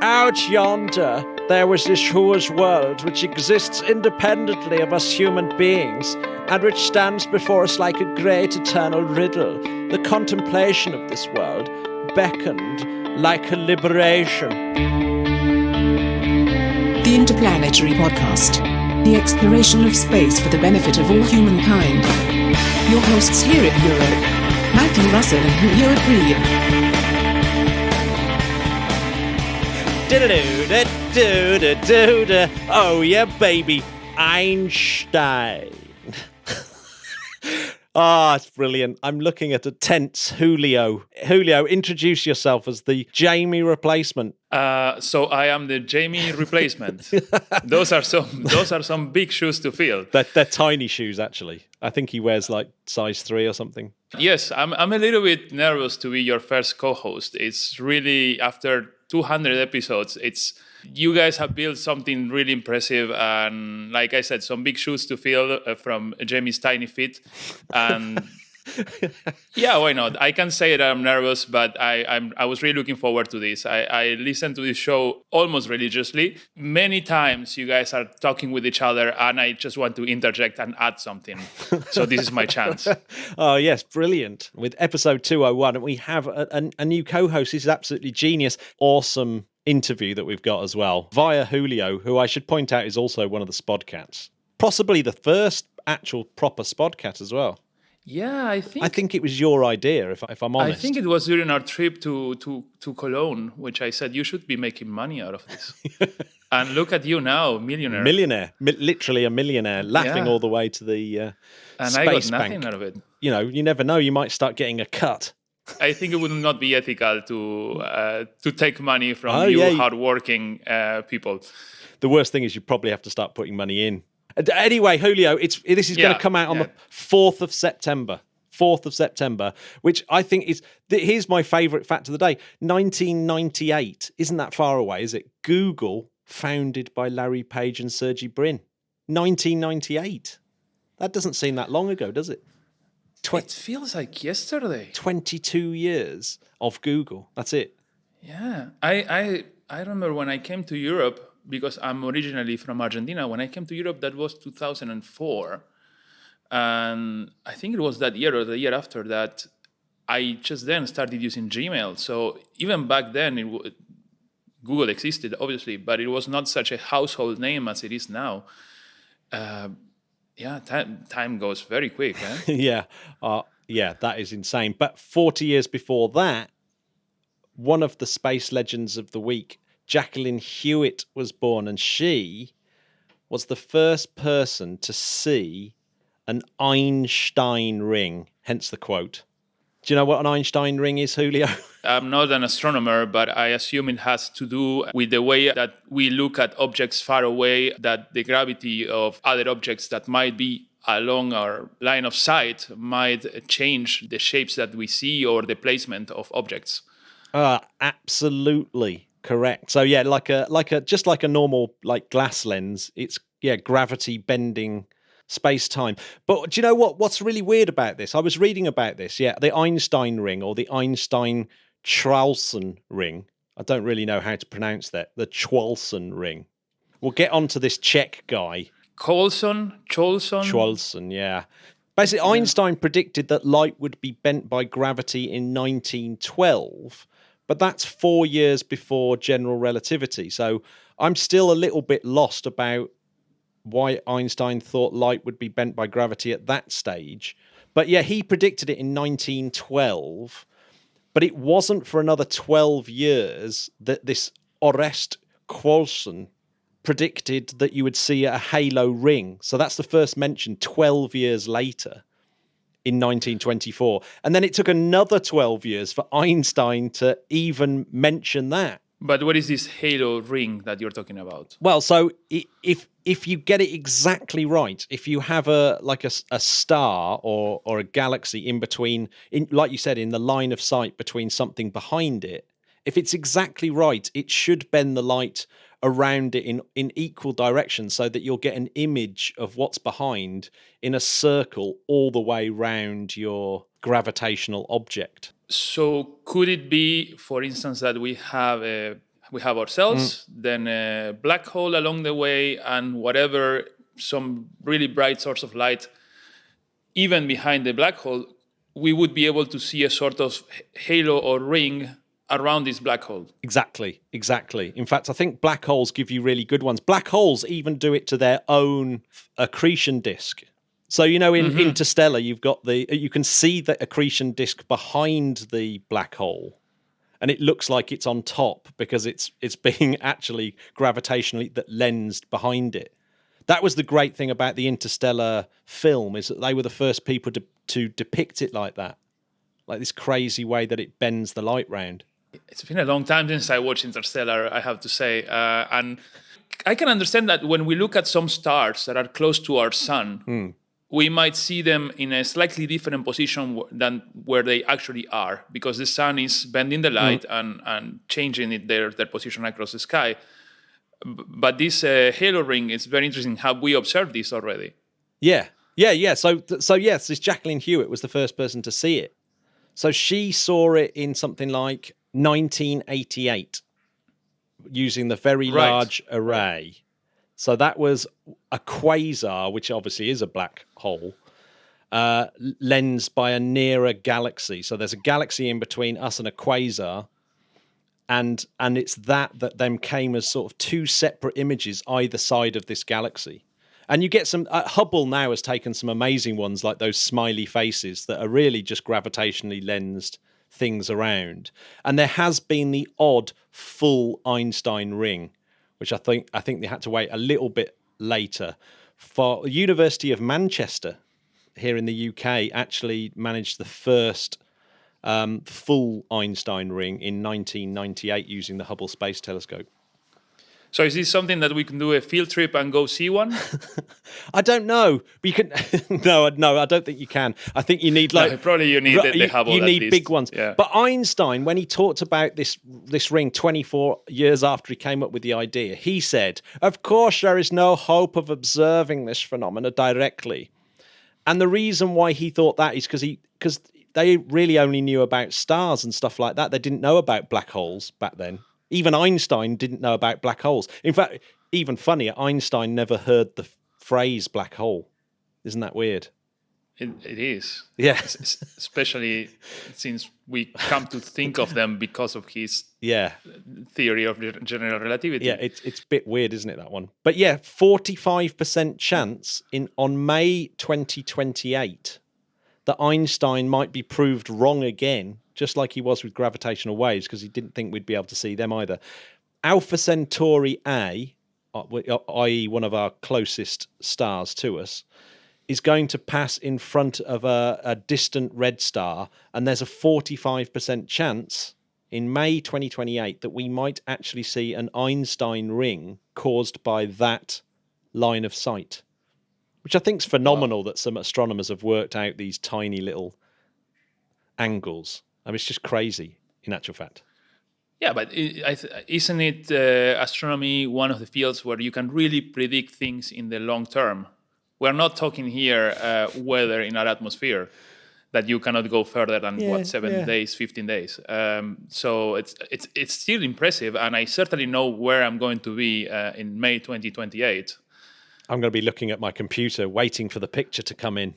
Out yonder, there was this whose world which exists independently of us human beings, and which stands before us like a great eternal riddle. The contemplation of this world beckoned like a liberation. The Interplanetary Podcast. The exploration of space for the benefit of all humankind. Your hosts here in Europe, Matthew Russell and Julio Aprea. Oh yeah, baby, Einstein. It's brilliant. I'm looking at a tense Julio. Julio, introduce yourself as the Jamie replacement. So I am the Jamie replacement. Those are some big shoes to fill. They're tiny shoes, actually. I think he wears like size 3 or something. Yes, I'm a little bit nervous to be your first co-host. It's really, after 200 episodes, you guys have built something really impressive, and like I said, some big shoes to fill from Jamie's tiny feet. And yeah, why not? I can say that I'm nervous, but I was really looking forward to this. I listened to this show almost religiously. Many times you guys are talking with each other, and I just want to interject and add something. So this is my chance. Oh, yes, brilliant. With episode 201, we have a new co-host. This is absolutely genius. Awesome interview that we've got as well via Julio, who I should point out is also one of the Spodcats. Possibly the first actual proper Spodcat as well. Yeah, I think it was your idea, if I'm honest. I think it was during our trip to Cologne, which I said you should be making money out of this. And look at you now, millionaire. Literally a millionaire, laughing all the way to the and space I got bank. nothing out of it. You know, you never know. You might start getting a cut. I think it would not be ethical to take money from hardworking people. The worst thing is you probably have to start putting money in. Anyway, Julio, this is going to come out on the 4th of September. 4th of September, which I think is... Here's my favourite fact of the day. 1998. Isn't that far away, is it? Google, founded by Larry Page and Sergey Brin. 1998. That doesn't seem that long ago, does it? It feels like yesterday. 22 years of Google. That's it. Yeah. I remember when I came to Europe, because I'm originally from Argentina. When I came to Europe, that was 2004. And I think it was that year or the year after that, I just then started using Gmail. So even back then, Google existed, obviously, but it was not such a household name as it is now. Time goes very quick. Eh? Yeah, that is insane. But 40 years before that, one of the space legends of the week, Jacqueline Hewitt, was born, and she was the first person to see an Einstein ring, hence the quote. Do you know what an Einstein ring is, Julio? I'm not an astronomer, but I assume it has to do with the way that we look at objects far away, that the gravity of other objects that might be along our line of sight might change the shapes that we see or the placement of objects. Absolutely correct. So yeah, like a normal like glass lens, it's gravity bending space-time. But do you know what's really weird about this? I was reading about this. Yeah, the Einstein ring, or the Einstein Traulsen ring. I don't really know how to pronounce that. The Traulsen ring. We'll get onto this Czech guy. Traulsen, yeah. Basically, Einstein predicted that light would be bent by gravity in 1912. But that's 4 years before general relativity. So I'm still a little bit lost about why Einstein thought light would be bent by gravity at that stage. But yeah, he predicted it in 1912. But it wasn't for another 12 years that this Orest Traulsen predicted that you would see a halo ring. So that's the first mention 12 years later. In 1924. And then it took another 12 years for Einstein to even mention that. But what is this halo ring that you're talking about? Well, so if you get it exactly right, if you have a star or a galaxy in between, like you said, in the line of sight between something behind it, if it's exactly right, it should bend the light around it in equal directions so that you'll get an image of what's behind in a circle all the way round your gravitational object. So could it be, for instance, that we have a We have ourselves, then a black hole along the way, and whatever, some really bright source of light, even behind the black hole, we would be able to see a sort of halo or ring around this black hole. Exactly. In fact, I think black holes give you really good ones. Black holes even do it to their own accretion disk. So, in Interstellar, you can see the accretion disk behind the black hole, and it looks like it's on top because it's being actually gravitationally lensed behind it. That was the great thing about the Interstellar film, is that they were the first people to depict it like that, like this crazy way that it bends the light round. It's been a long time since I watched Interstellar, I have to say, and I can understand that when we look at some stars that are close to our sun, we might see them in a slightly different position than where they actually are, because the sun is bending the light and changing their position across the sky. But this halo ring is very interesting. Have we observed this already? Yeah. So yes, this Jacqueline Hewitt was the first person to see it. So she saw it in something like 1988 using the Very Large Array. So that was a quasar, which obviously is a black hole, lensed by a nearer galaxy. So there's a galaxy in between us and a quasar, and it's that then came as sort of two separate images either side of this galaxy. And you get some... Hubble now has taken some amazing ones, like those smiley faces that are really just gravitationally lensed things around. And there has been the odd full Einstein Ring, which I think they had to wait a little bit later. For the University of Manchester here in the UK actually managed the first full Einstein Ring in 1998 using the Hubble Space Telescope. So is this something that we can do a field trip and go see one? I don't know. But you can. No, I don't think you can. I think you need probably you need the Hubble. You need least. big ones. Yeah. But Einstein, when he talked about this ring 24 years after he came up with the idea, he said, "Of course, there is no hope of observing this phenomena directly." And the reason why he thought that is because they really only knew about stars and stuff like that. They didn't know about black holes back then. Even Einstein didn't know about black holes. In fact, even funnier, Einstein never heard the phrase black hole. Isn't that weird? It is. Yeah. Especially since we come to think of them because of his theory of general relativity. Yeah, it's a bit weird, isn't it, that one? But yeah, 45% chance on May 2028 that Einstein might be proved wrong again, just like he was with gravitational waves, because he didn't think we'd be able to see them either. Alpha Centauri A, i.e. one of our closest stars to us, is going to pass in front of a distant red star, and there's a 45% chance in May 2028 that we might actually see an Einstein ring caused by that line of sight, which I think is phenomenal. That some astronomers have worked out these tiny little angles. I mean, it's just crazy, in actual fact. Yeah, but isn't it astronomy one of the fields where you can really predict things in the long term? We're not talking here weather in our atmosphere that you cannot go further than 7 days, 15 days. So it's still impressive, and I certainly know where I'm going to be in May 2028. I'm going to be looking at my computer, waiting for the picture to come in.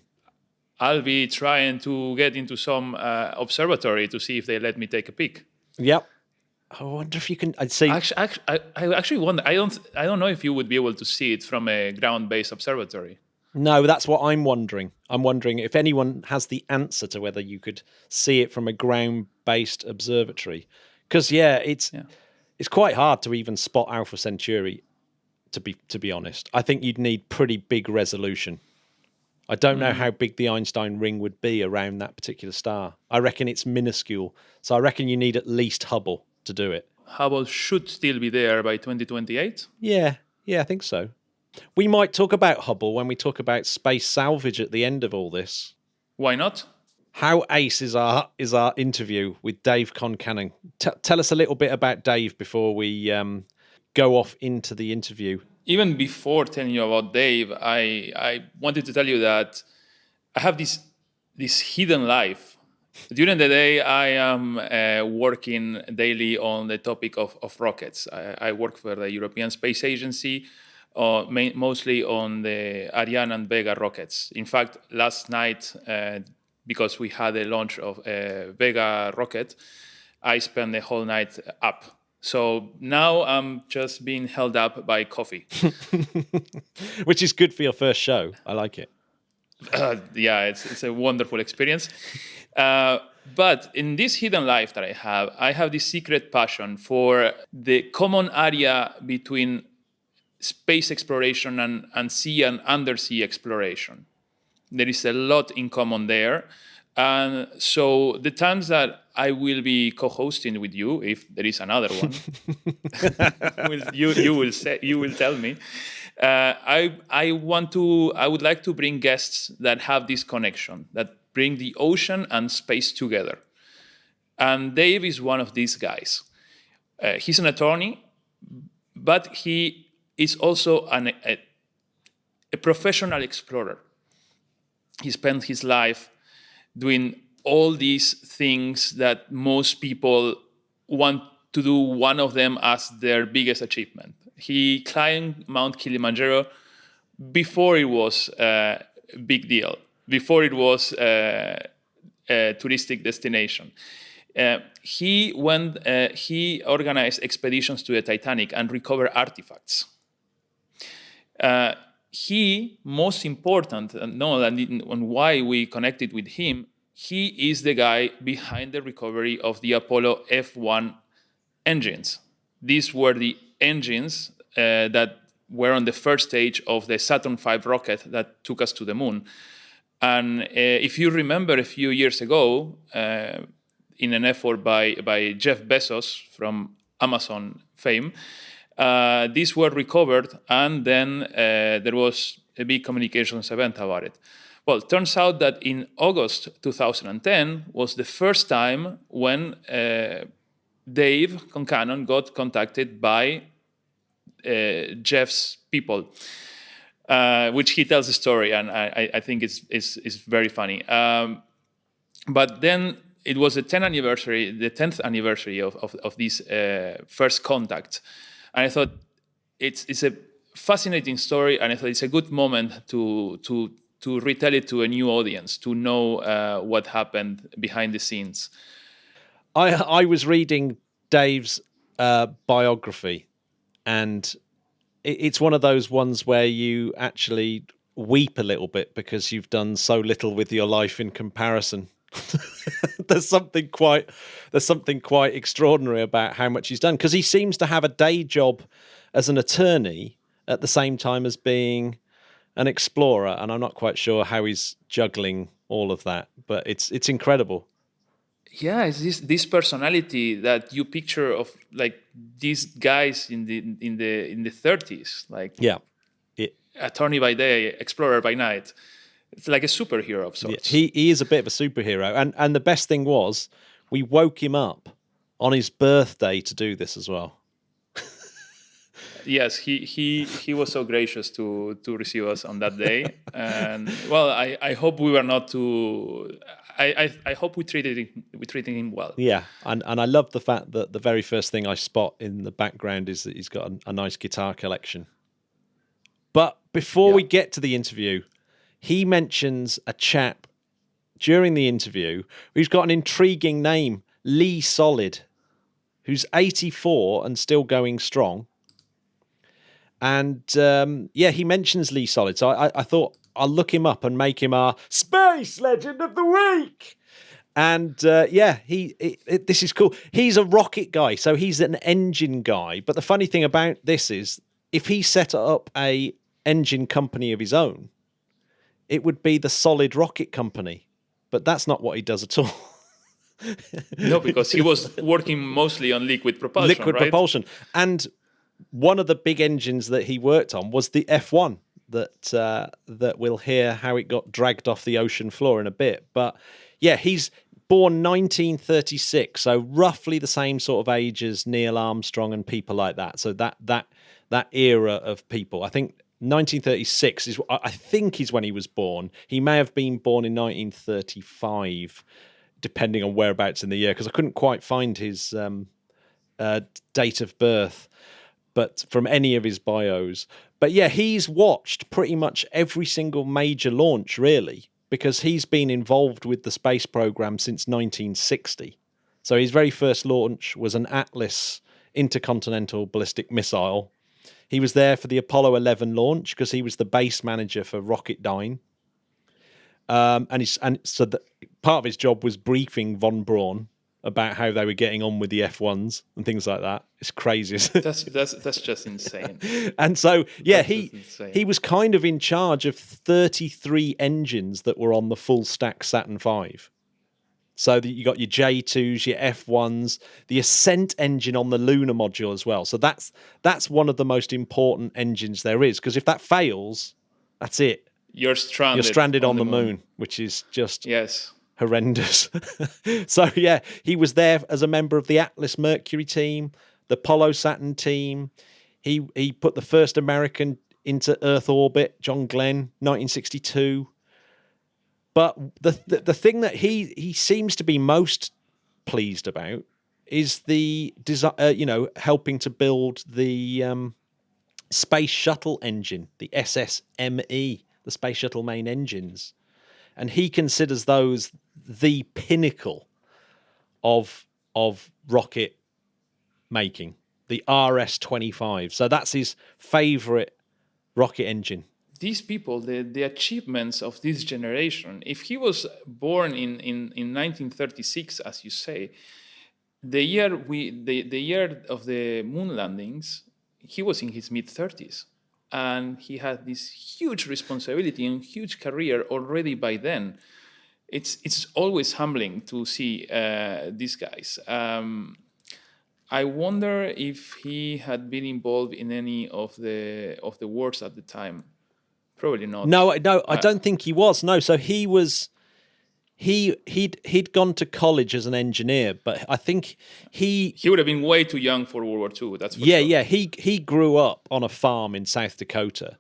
I'll be trying to get into some observatory to see if they let me take a peek. Yep. I wonder if you can. I'd say. I actually wonder. I don't know if you would be able to see it from a ground-based observatory. No, that's what I'm wondering. I'm wondering if anyone has the answer to whether you could see it from a ground-based observatory. Because it's quite hard to even spot Alpha Centauri. To be honest, I think you'd need pretty big resolution. I don't know how big the Einstein ring would be around that particular star. I reckon it's minuscule. So I reckon you need at least Hubble to do it. Hubble should still be there by 2028? Yeah, I think so. We might talk about Hubble when we talk about space salvage at the end of all this. Why not? How ace is our interview with Dave Concannon? Tell us a little bit about Dave before we go off into the interview. Even before telling you about Dave, I wanted to tell you that I have this hidden life During the day, I am working daily on the topic of rockets. I work for the European Space Agency, mostly on the Ariane and Vega rockets. In fact, last night, because we had a launch of a Vega rocket, I spent the whole night up. So now I'm just being held up by coffee. Which is good for your first show. I like it. Yeah, it's a wonderful experience. But in this hidden life that I have this secret passion for the common area between space exploration and sea and undersea exploration. There is a lot in common there. And so the times that I will be co-hosting with you, if there is another one, you will tell me. I would like to bring guests that have this connection, that bring the ocean and space together. And Dave is one of these guys. He's an attorney, but he is also a professional explorer. He spent his life doing all these things that most people want to do, one of them as their biggest achievement. He climbed Mount Kilimanjaro before it was a big deal, before it was a touristic destination. He organized expeditions to the Titanic and recovered artifacts. Most important, and why we connected with him, he is the guy behind the recovery of the Apollo F1 engines. These were the engines that were on the first stage of the Saturn V rocket that took us to the moon. And if you remember a few years ago, in an effort by Jeff Bezos from Amazon fame, these were recovered, and then there was a big communications event about it. Well, it turns out that in August 2010 was the first time when Dave Concannon got contacted by Jeff's people, which he tells the story, and I think it's very funny. But then it was the 10th anniversary of this first contact. And I thought it's a fascinating story, and I thought it's a good moment to retell it to a new audience, to know what happened behind the scenes. I was reading Dave's biography, and it's one of those ones where you actually weep a little bit because you've done so little with your life in comparison. There's something quite extraordinary about how much he's done, because he seems to have a day job as an attorney at the same time as being an explorer, and I'm not quite sure how he's juggling all of that, but it's incredible. Yeah, it's this personality that you picture of, like, these guys in the 30s, like, yeah, attorney by day, explorer by night. It's like a superhero of sorts. Yeah, he is a bit of a superhero, and the best thing was we woke him up on his birthday to do this as well. Yes, he was so gracious to receive us on that day, and well, I hope we were not too. I hope we treated him well. Yeah, and I love the fact that the very first thing I spot in the background is that he's got a nice guitar collection. But before we get to the interview, he mentions a chap during the interview who's got an intriguing name, Lee Solid, who's 84 and still going strong. And he mentions Lee Solid. So I thought I'll look him up and make him our Space Legend of the Week. And this is cool. He's a rocket guy, so he's an engine guy. But the funny thing about this is, if he set up a engine company of his own, it would be the Solid Rocket Company. But that's not what he does at all. No, because he was working mostly on liquid propulsion. Propulsion. And one of the big engines that he worked on was the F1 that we'll hear how it got dragged off the ocean floor in a bit. But yeah, he's born 1936, so roughly the same sort of age as Neil Armstrong and people like that. So that era of people, I think 1936 is when he was born. He may have been born in 1935. depending on whereabouts in the year, because I couldn't quite find his date of birth, but from any of his bios. But yeah, he's watched pretty much every single major launch, really, because he's been involved with the space program since 1960. So his very first launch was an Atlas intercontinental ballistic missile. He was there for the Apollo 11 launch because he was the base manager for Rocketdyne. And so part of his job was briefing von Braun about how they were getting on with the F1s and things like that. It's crazy. That's just insane. And so, yeah, he was kind of in charge of 33 engines that were on the full stack Saturn V. So that you got your J2s, your F1s, the Ascent engine on the lunar module as well. So that's one of the most important engines there is, because if that fails, that's it. You're stranded. You're stranded on the moon, which is just horrendous. So yeah, he was there as a member of the Atlas Mercury team, the Apollo Saturn team. He put the first American into Earth orbit, John Glenn, 1962. But the thing that he seems to be most pleased about is the helping to build the space shuttle engine, the SSME, the space shuttle main engines, and he considers those the pinnacle of rocket making, the RS-25. So that's his favorite rocket engine. These people, the achievements of this generation, if he was born in 1936, as you say, the year of the moon landings, he was in his mid-30s. And he had this huge responsibility and huge career already by then. It's always humbling to see these guys. I wonder if he had been involved in any of the wars at the time. Probably not. No, I don't think he was. No, so he was. He'd gone to college as an engineer, but I think he would have been way too young for World War II. That's for sure. Yeah. He grew up on a farm in South Dakota,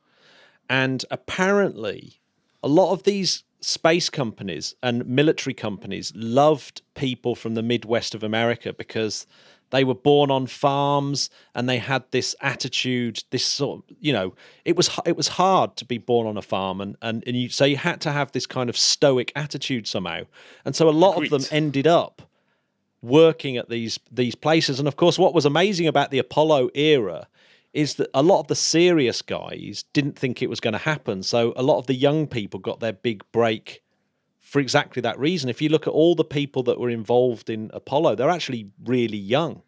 and apparently, a lot of these space companies and military companies loved people from the Midwest of America because they were born on farms and they had this attitude, this sort of, it was hard to be born on a farm so you had to have this kind of stoic attitude somehow. And so a lot of them ended up working at these places. And of course, what was amazing about the Apollo era is that a lot of the serious guys didn't think it was going to happen. So a lot of the young people got their big break for exactly that reason. If you look at all the people that were involved in Apollo, they're actually really young.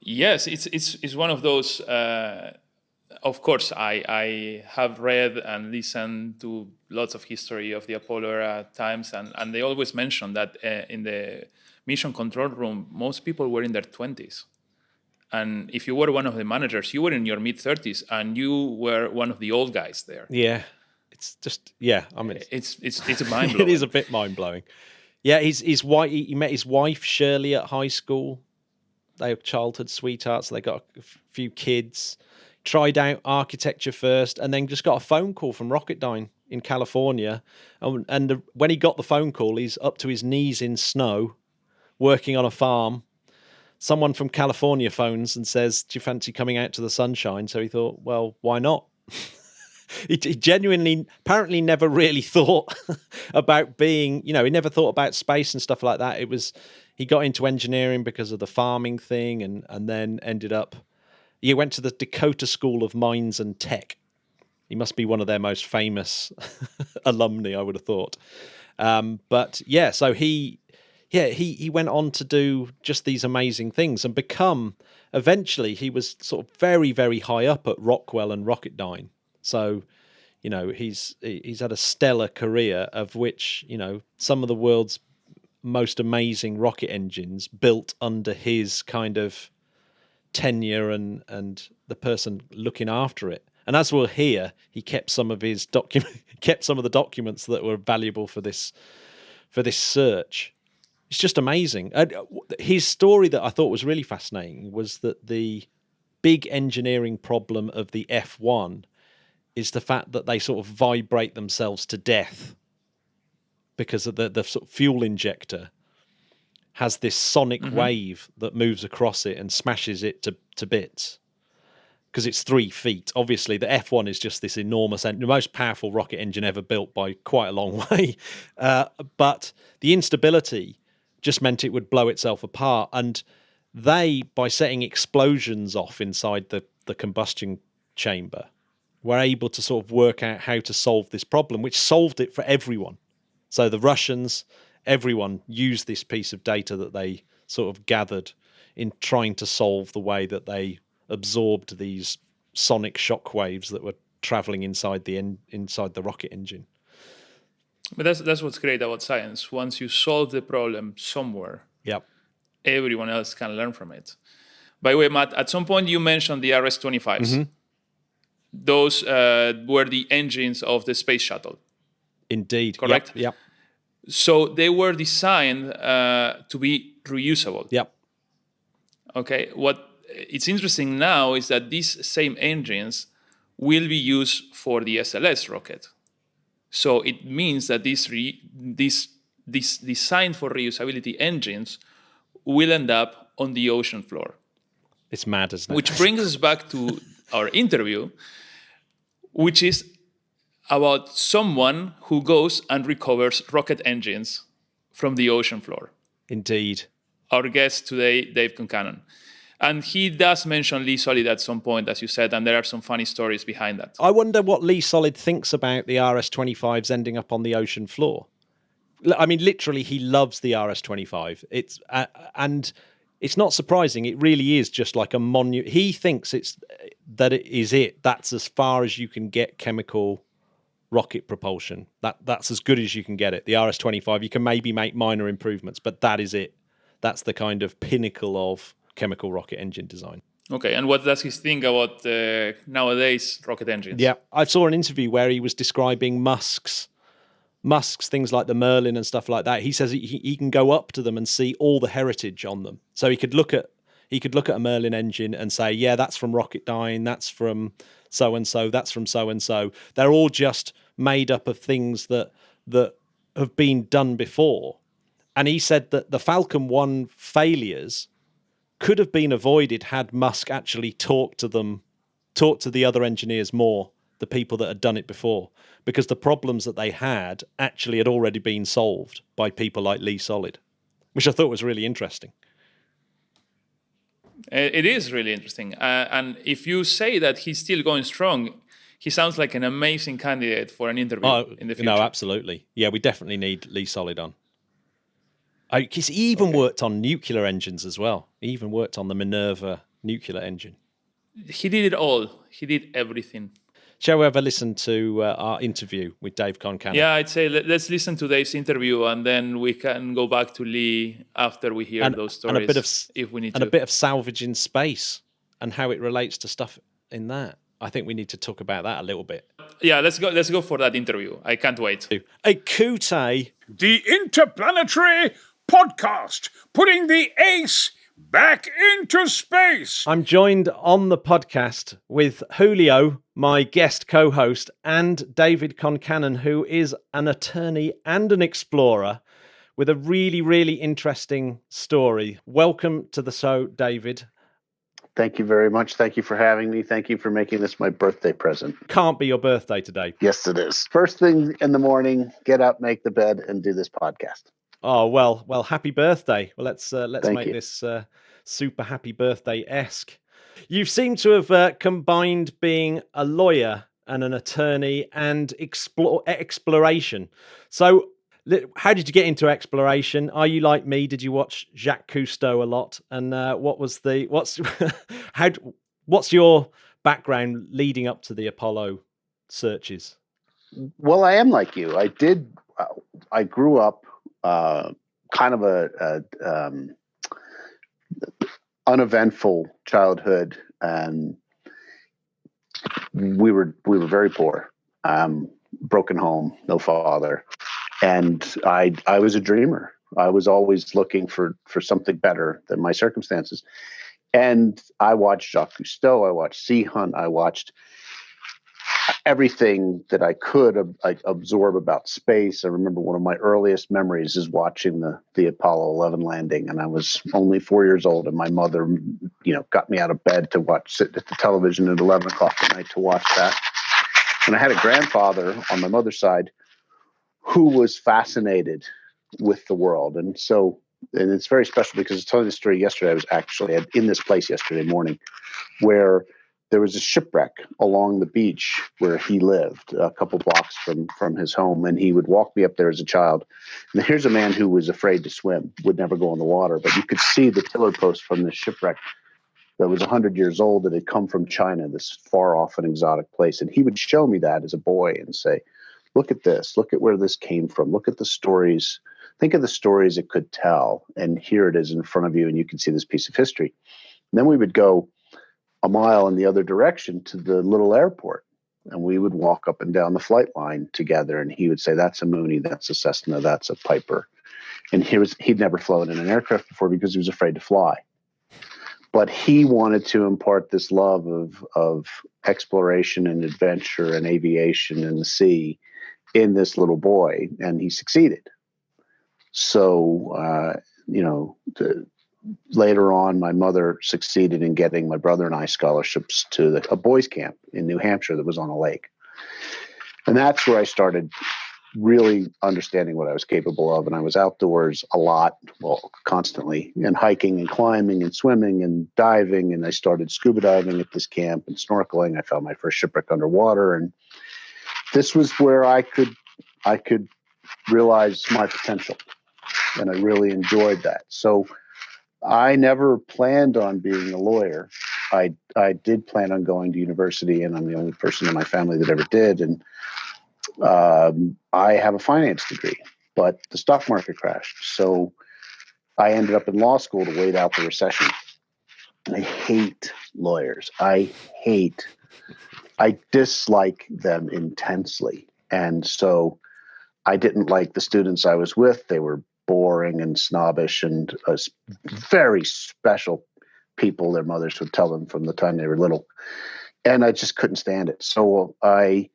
Yes, it's one of those. Of course, I have read and listened to lots of history of the Apollo times, and they always mention that in the mission control room, most people were in their 20s. And if you were one of the managers, you were in your mid-30s, and you were one of the old guys there. Yeah. It's just, I mean, it's mind blowing. It is a bit mind blowing. Yeah, his wife. He met his wife Shirley at high school. They were childhood sweethearts. They got a few kids. Tried out architecture first, and then just got a phone call from Rocketdyne in California. And when he got the phone call, he's up to his knees in snow, working on a farm. Someone from California phones and says, "Do you fancy coming out to the sunshine?" So he thought, well, why not? He genuinely, apparently never really thought about being, he never thought about space and stuff like that. He got into engineering because of the farming thing and then ended up, he went to the Dakota School of Mines and Tech. He must be one of their most famous alumni, I would have thought. But yeah, so he went on to do just these amazing things and eventually he was sort of very, very high up at Rockwell and Rocketdyne. So, he's had a stellar career of which, some of the world's most amazing rocket engines built under his kind of tenure and the person looking after it. And as we'll hear, he kept some of the documents that were valuable for this search. It's just amazing. His story that I thought was really fascinating was that the big engineering problem of the F1 is the fact that they sort of vibrate themselves to death because of the sort of fuel injector has this sonic wave that moves across it and smashes it to bits. Because it's 3 feet. Obviously, the F1 is just this enormous, the most powerful rocket engine ever built by quite a long way. But the instability just meant it would blow itself apart. And they, by setting explosions off inside the combustion chamber, were able to sort of work out how to solve this problem, which solved it for everyone. So the Russians, everyone used this piece of data that they sort of gathered in trying to solve the way that they absorbed these sonic shock waves that were traveling inside the rocket engine. But that's what's great about science. Once you solve the problem somewhere, Yep. everyone else can learn from it. By the way, Matt, at some point you mentioned the RS-25s. Those were the engines of the space shuttle. Indeed. Correct? Yep. So they were designed to be reusable. Yep. Okay. What it's interesting now is that these same engines will be used for the SLS rocket. So it means that these designed for reusability engines will end up on the ocean floor. It's mad, isn't it? Which brings us back to our interview, which is about someone who goes and recovers rocket engines from the ocean floor. Indeed. Our guest today, Dave Concannon. And he does mention Lee Solid at some point, as you said, and there are some funny stories behind that. I wonder what Lee Solid thinks about the RS-25s ending up on the ocean floor. I mean, literally, he loves the RS-25. And it's not surprising. It really is just like a monument. He thinks that's as far as you can get chemical rocket propulsion. That's as good as you can get it. The RS-25, you can maybe make minor improvements, but that is it. That's the kind of pinnacle of chemical rocket engine design. Okay, and what does he think about nowadays rocket engines? Yeah, I saw an interview where he was describing Musk's things like the Merlin and stuff like that. He says he can go up to them and see all the heritage on them. So he could look at a Merlin engine and say, yeah, that's from Rocketdyne, that's from so and so, that's from so and so. They're all just made up of things that have been done before. And he said that the Falcon 1 failures could have been avoided had Musk actually talked to the other engineers more, the people that had done it before, because the problems that they had actually had already been solved by people like Lee Solid, which I thought was really interesting. It is really interesting. And if you say that he's still going strong, he sounds like an amazing candidate for an interview in the future. No, absolutely. Yeah, we definitely need Lee Solid on. He even worked on nuclear engines as well. He even worked on the Minerva nuclear engine. He did it all. He did everything. Shall we ever listen to our interview with Dave Concannon? Yeah, I'd say let's listen to Dave's interview, and then we can go back to Lee after we hear those stories, if we need to. And a bit of Salvage in Space and how it relates to stuff in that. I think we need to talk about that a little bit. Yeah, let's go for that interview. I can't wait. A Kute. The Interplanetary Podcast, putting the ace back into space. I'm joined on the podcast with Julio, my guest co-host, and David Concannon, who is an attorney and an explorer with a really, really interesting story. Welcome to the show, David. Thank you very much. Thank you for having me. Thank you for making this my birthday present. Can't be your birthday today. Yes, it is. First thing in the morning, get up, make the bed, and do this podcast. Oh, well, happy birthday. Well, let's make you. this super happy birthday-esque. You seem to have combined being a lawyer and an attorney and exploration. So how did you get into exploration? Are you like me? Did you watch Jacques Cousteau a lot? And what's your background leading up to the Apollo searches? Well, I am like you. I grew up kind of a uneventful childhood, and we were very poor, broken home, no father, and I was a dreamer. I was always looking for something better than my circumstances, and I watched Jacques Cousteau, I watched Sea Hunt, I watched everything that I could absorb about space. I remember one of my earliest memories is watching the Apollo 11 landing, and I was only 4 years old, and my mother, got me out of bed to sit at the television at 11 o'clock at night to watch that. And I had a grandfather on my mother's side who was fascinated with the world. And it's very special because I was telling the story yesterday. I was actually in this place yesterday morning where there was a shipwreck along the beach where he lived, a couple blocks from his home. And he would walk me up there as a child. And here's a man who was afraid to swim, would never go in the water. But you could see the tiller post from this shipwreck that was 100 years old that had come from China, this far off and exotic place. And he would show me that as a boy and say, look at this, look at where this came from, look at the stories, think of the stories it could tell. And here it is in front of you, and you can see this piece of history. And then we would go a mile in the other direction to the little airport, and we would walk up and down the flight line together. And he would say, that's a Mooney, that's a Cessna, that's a Piper. And he'd never flown in an aircraft before because he was afraid to fly. But he wanted to impart this love of exploration and adventure and aviation and the sea in this little boy, and he succeeded. So, later on, my mother succeeded in getting my brother and I scholarships to a boys' camp in New Hampshire that was on a lake. And that's where I started really understanding what I was capable of. And I was outdoors a lot, constantly, and hiking and climbing and swimming and diving. And I started scuba diving at this camp and snorkeling. I found my first shipwreck underwater. And this was where I could realize my potential. And I really enjoyed that. So I never planned on being a lawyer. I did plan on going to university, and I'm the only person in my family that ever did. And I have a finance degree, but the stock market crashed. So I ended up in law school to wait out the recession. And I hate lawyers. I dislike them intensely. And so I didn't like the students I was with. They were boring and snobbish and very special people. Their mothers would tell them from the time they were little. And I just couldn't stand it. So I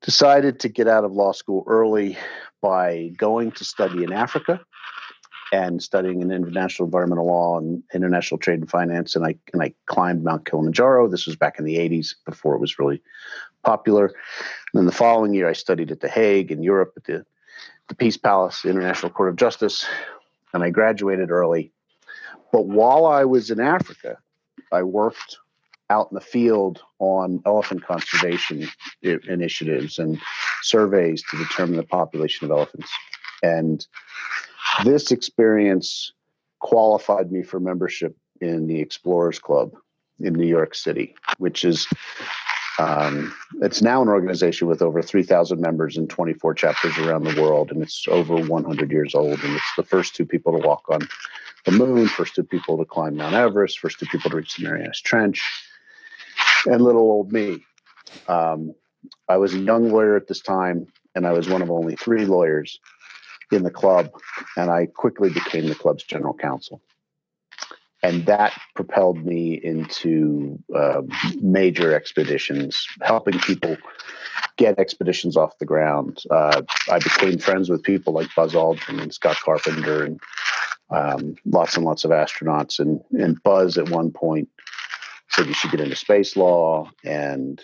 decided to get out of law school early by going to study in Africa and studying in international environmental law and international trade and finance. And I climbed Mount Kilimanjaro. This was back in the 80s, before it was really popular. And then the following year, I studied at The Hague in Europe at the Peace Palace, the International Court of Justice, and I graduated early. But while I was in Africa, I worked out in the field on elephant conservation initiatives and surveys to determine the population of elephants. And this experience qualified me for membership in the Explorers Club in New York City, which is it's now an organization with over 3,000 members in 24 chapters around the world, and it's over 100 years old. And it's the first two people to walk on the moon, first two people to climb Mount Everest, first two people to reach the Marianas Trench, and little old me. I was a young lawyer at this time, and I was one of only 3 lawyers in the club, and I quickly became the club's general counsel. And that propelled me into major expeditions, helping people get expeditions off the ground. I became friends with people like Buzz Aldrin and Scott Carpenter and lots and lots of astronauts. And Buzz at one point said you should get into space law. And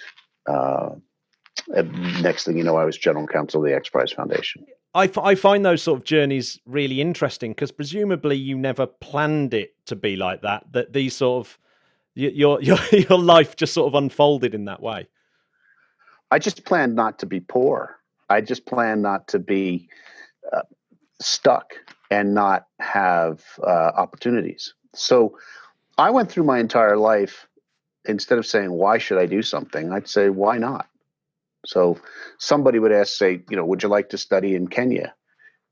next thing you know, I was general counsel of the X Prize Foundation. I find those sort of journeys really interesting because presumably you never planned it to be like that. That these sort of your life just sort of unfolded in that way. I just planned not to be poor. I just planned not to be stuck and not have opportunities. So I went through my entire life, instead of saying, why should I do something? I'd say, why not? So somebody would ask, say, would you like to study in Kenya?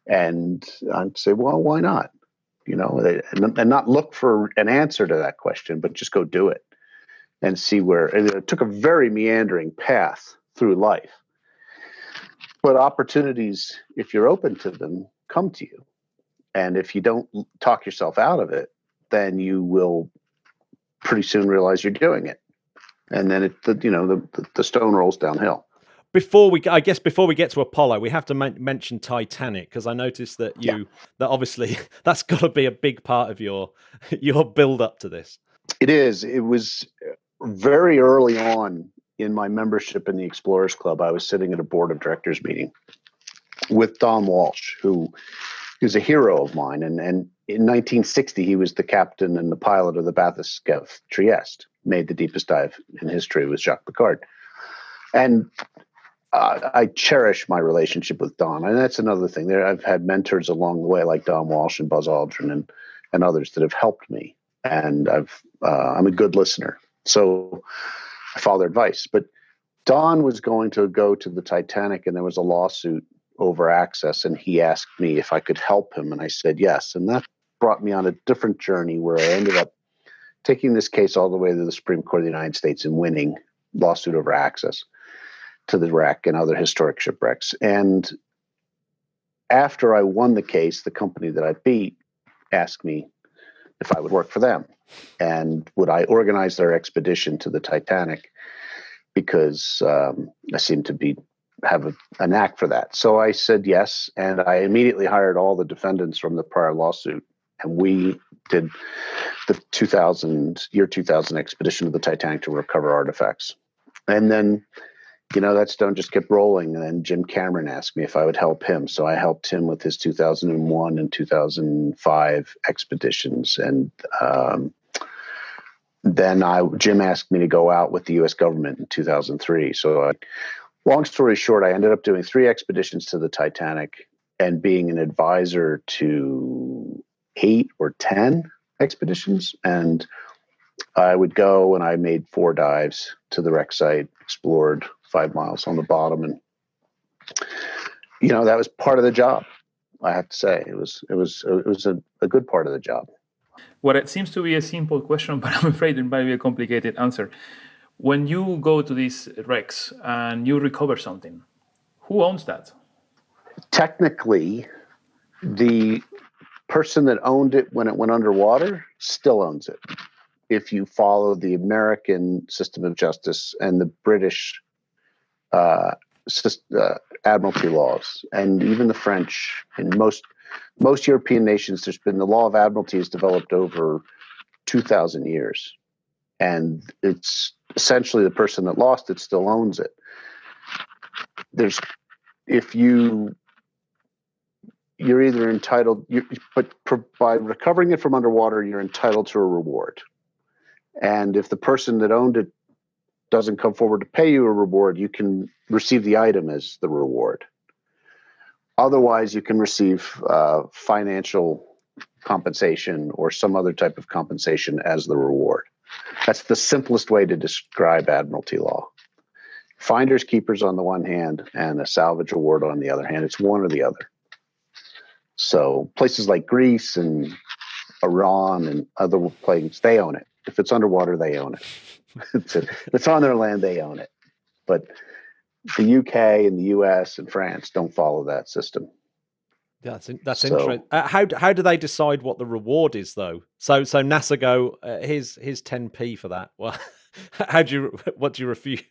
And I'd say, well, why not? And not look for an answer to that question, but just go do it and see where. And it took a very meandering path through life. But opportunities, if you're open to them, come to you. And if you don't talk yourself out of it, then you will pretty soon realize you're doing it. and then the stone rolls downhill. Before we get to Apollo, we have to mention Titanic, because I noticed that that obviously that's got to be a big part of your build up to this. It is. It was very early on in my membership in the Explorers Club. I was sitting at a board of directors meeting with Don Walsh, who is a hero of mine, and in 1960 he was the captain and the pilot of the Bathyscaphe Trieste, made the deepest dive in history with Jacques Piccard, and I cherish my relationship with Don, and that's another thing. I've had mentors along the way, like Don Walsh and Buzz Aldrin and others that have helped me, and I'm a good listener, so I follow their advice. But Don was going to go to the Titanic, and there was a lawsuit over access, and he asked me if I could help him, and I said yes, and that brought me on a different journey where I ended up taking this case all the way to the Supreme Court of the United States and winning lawsuit over access to the wreck and other historic shipwrecks. And after I won the case, the company that I beat asked me if I would work for them and would I organize their expedition to the Titanic, because I seem to have a knack for that. So I said yes, and I immediately hired all the defendants from the prior lawsuit, and we did the 2000 expedition of the Titanic to recover artifacts. And then that stone just kept rolling. And then Jim Cameron asked me if I would help him. So I helped him with his 2001 and 2005 expeditions. And then Jim asked me to go out with the U.S. government in 2003. So long story short, I ended up doing 3 expeditions to the Titanic and being an advisor to 8 or 10 expeditions. And I would go and I made 4 dives to the wreck site, explored 5 miles on the bottom, and that was part of the job. I have to say it was a good part of the job. What it seems to be a simple question, but I'm afraid it might be a complicated answer. When you go to these wrecks and you recover something, who owns that? Technically, the person that owned it when it went underwater still owns it, if you follow the American system of justice and the British admiralty laws, and even the French. In most European nations, there's been the law of admiralty has developed over 2,000 years, and it's essentially the person that lost it still owns it. You're either entitled, but by recovering it from underwater, you're entitled to a reward. And if the person that owned it doesn't come forward to pay you a reward, you can receive the item as the reward. Otherwise, you can receive financial compensation or some other type of compensation as the reward. That's the simplest way to describe admiralty law. Finders, keepers on the one hand, and a salvage award on the other hand. It's one or the other. So places like Greece and Iran and other places, they own it. If it's underwater, they own it. If it's on their land, they own it. But the UK and the US and France don't follow that system. That's interesting. How do they decide what the reward is, though? So NASA go, here's 10p for that. Well, what do you refuse?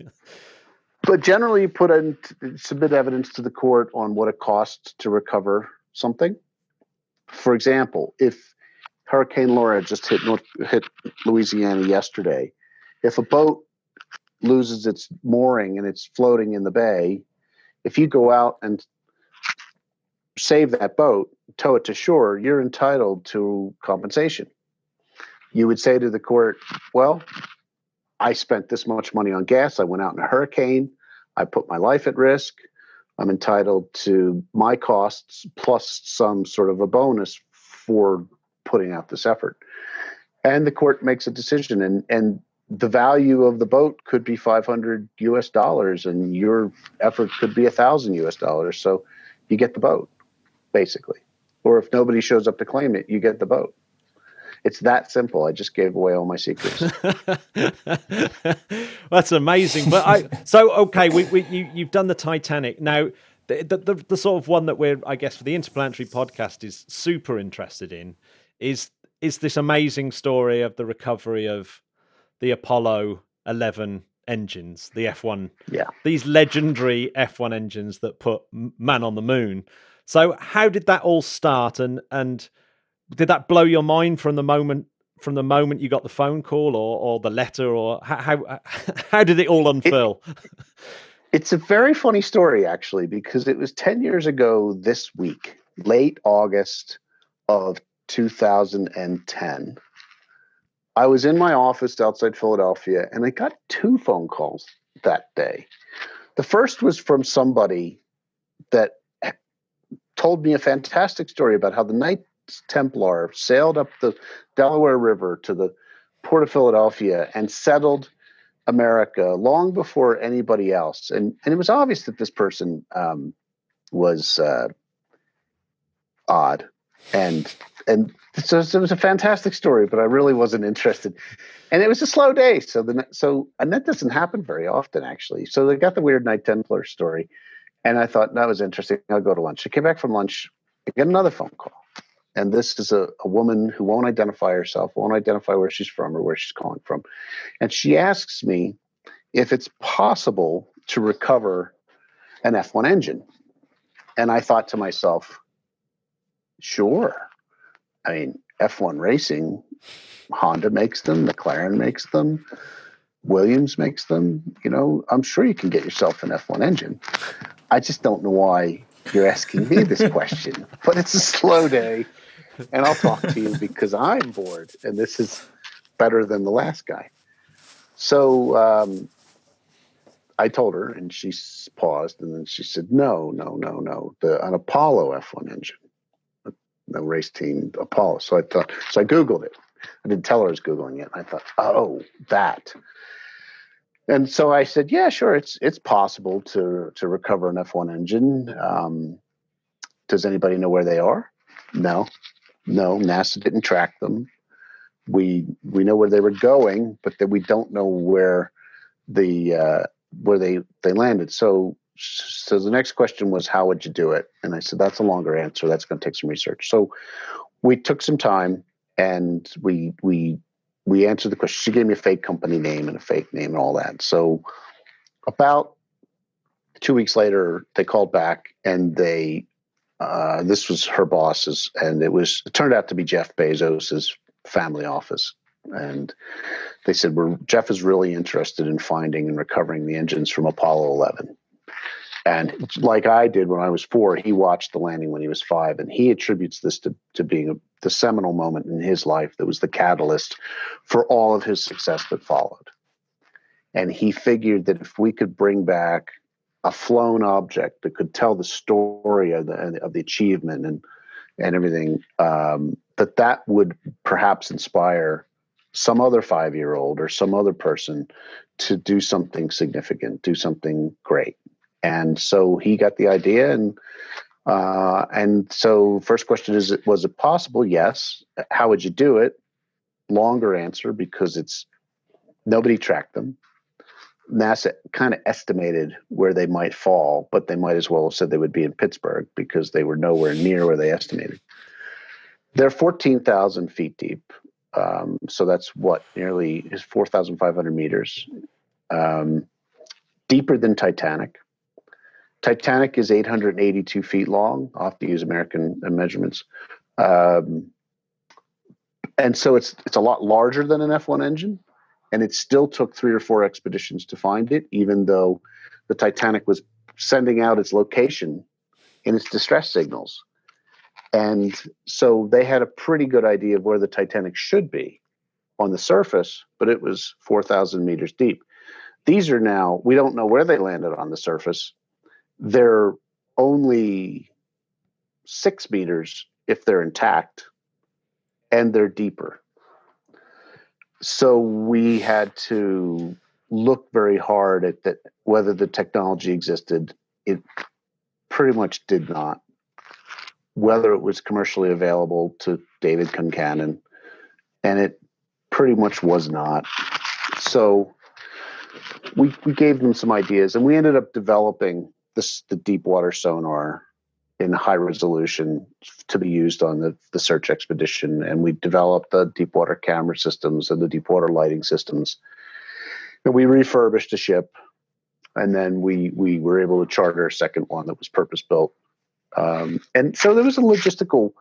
But generally, you submit evidence to the court on what it costs to recover something. For example, if Hurricane Laura just hit Louisiana yesterday, if a boat loses its mooring and it's floating in the bay, if you go out and save that boat, tow it to shore, you're entitled to compensation. You would say to the court, well, I spent this much money on gas. I went out in a hurricane. I put my life at risk. I'm entitled to my costs plus some sort of a bonus for putting out this effort. And the court makes a decision, and the value of the boat could be $500 US, and your effort could be $1,000 US. So you get the boat, basically. Or if nobody shows up to claim it, you get the boat. It's that simple. I just gave away all my secrets. That's amazing. But you've done the Titanic. Now, the sort of one that we're, I guess, for the Interplanetary podcast is super interested in is this amazing story of the recovery of the Apollo 11 engines, the F1, Yeah. these legendary F1 engines that put man on the moon. So how did that all start, and did that blow your mind from the moment you got the phone call or the letter, or how did it all unfurl? It's a very funny story, actually, because it was 10 years ago this week, late August of 2010. I was in my office outside Philadelphia, and I got 2 phone calls that day. The first was from somebody that told me a fantastic story about how the Knights Templar sailed up the Delaware River to the port of Philadelphia and settled America long before anybody else. And it was obvious that this person was odd. And so it was a fantastic story, but I really wasn't interested. And it was a slow day. And that doesn't happen very often, actually. So they got the weird Knight Templar story. And I thought that was interesting. I'll go to lunch. I came back from lunch. I get another phone call. And this is a woman who won't identify herself, won't identify where she's from or where she's calling from. And she asks me if it's possible to recover an F1 engine. And I thought to myself, sure. I mean, F1 racing, Honda makes them, McLaren makes them, Williams makes them. You know, I'm sure you can get yourself an F1 engine. I just don't know why you're asking me this question, but it's a slow day. And I'll talk to you because I'm bored, and this is better than the last guy. So I told her, and she paused, and then she said, no, an Apollo F1 engine, the race team Apollo. So I Googled it. I didn't tell her I was Googling it. I thought, oh, that. And so I said, yeah, sure, it's possible to recover an F1 engine. Does anybody know where they are? No, NASA didn't track them. We know where they were going, but that we don't know where they landed. So the next question was, how would you do it? And I said, that's a longer answer. That's going to take some research. So we took some time and we answered the question. She gave me a fake company name and a fake name and all that. So about 2 weeks later, they called back and this was her boss's, and it turned out to be Jeff Bezos's family office. And they said, Jeff is really interested in finding and recovering the engines from Apollo 11. And like I did when I was 4, he watched the landing when he was 5, and he attributes this to being the seminal moment in his life that was the catalyst for all of his success that followed. And he figured that if we could bring back a flown object that could tell the story of the achievement and everything, that would perhaps inspire some other 5-year-old or some other person to do something significant, do something great. And so he got the idea, and so first question is, was it possible? Yes. How would you do it? Longer answer, because nobody tracked them. NASA kind of estimated where they might fall, but they might as well have said they would be in Pittsburgh because they were nowhere near where they estimated. They're 14,000 feet deep. So that's nearly 4,500 meters. Deeper than Titanic. Titanic is 882 feet long. I'll have to use American measurements. And so it's a lot larger than an F1 engine. And it still took 3 or 4 expeditions to find it, even though the Titanic was sending out its location in its distress signals. And so they had a pretty good idea of where the Titanic should be on the surface, but it was 4,000 meters deep. These are now, we don't know where they landed on the surface. They're only 6 meters if they're intact, and they're deeper. So we had to look very hard at that, whether the technology existed. It pretty much did not. Whether it was commercially available to David Concannon, and it pretty much was not. So we gave them some ideas, and we ended up developing the deep water sonar in high resolution to be used on the search expedition. And we developed the deep water camera systems and the deep water lighting systems. And we refurbished a ship, and then we were able to charter a second one that was purpose-built. And so there was a logistical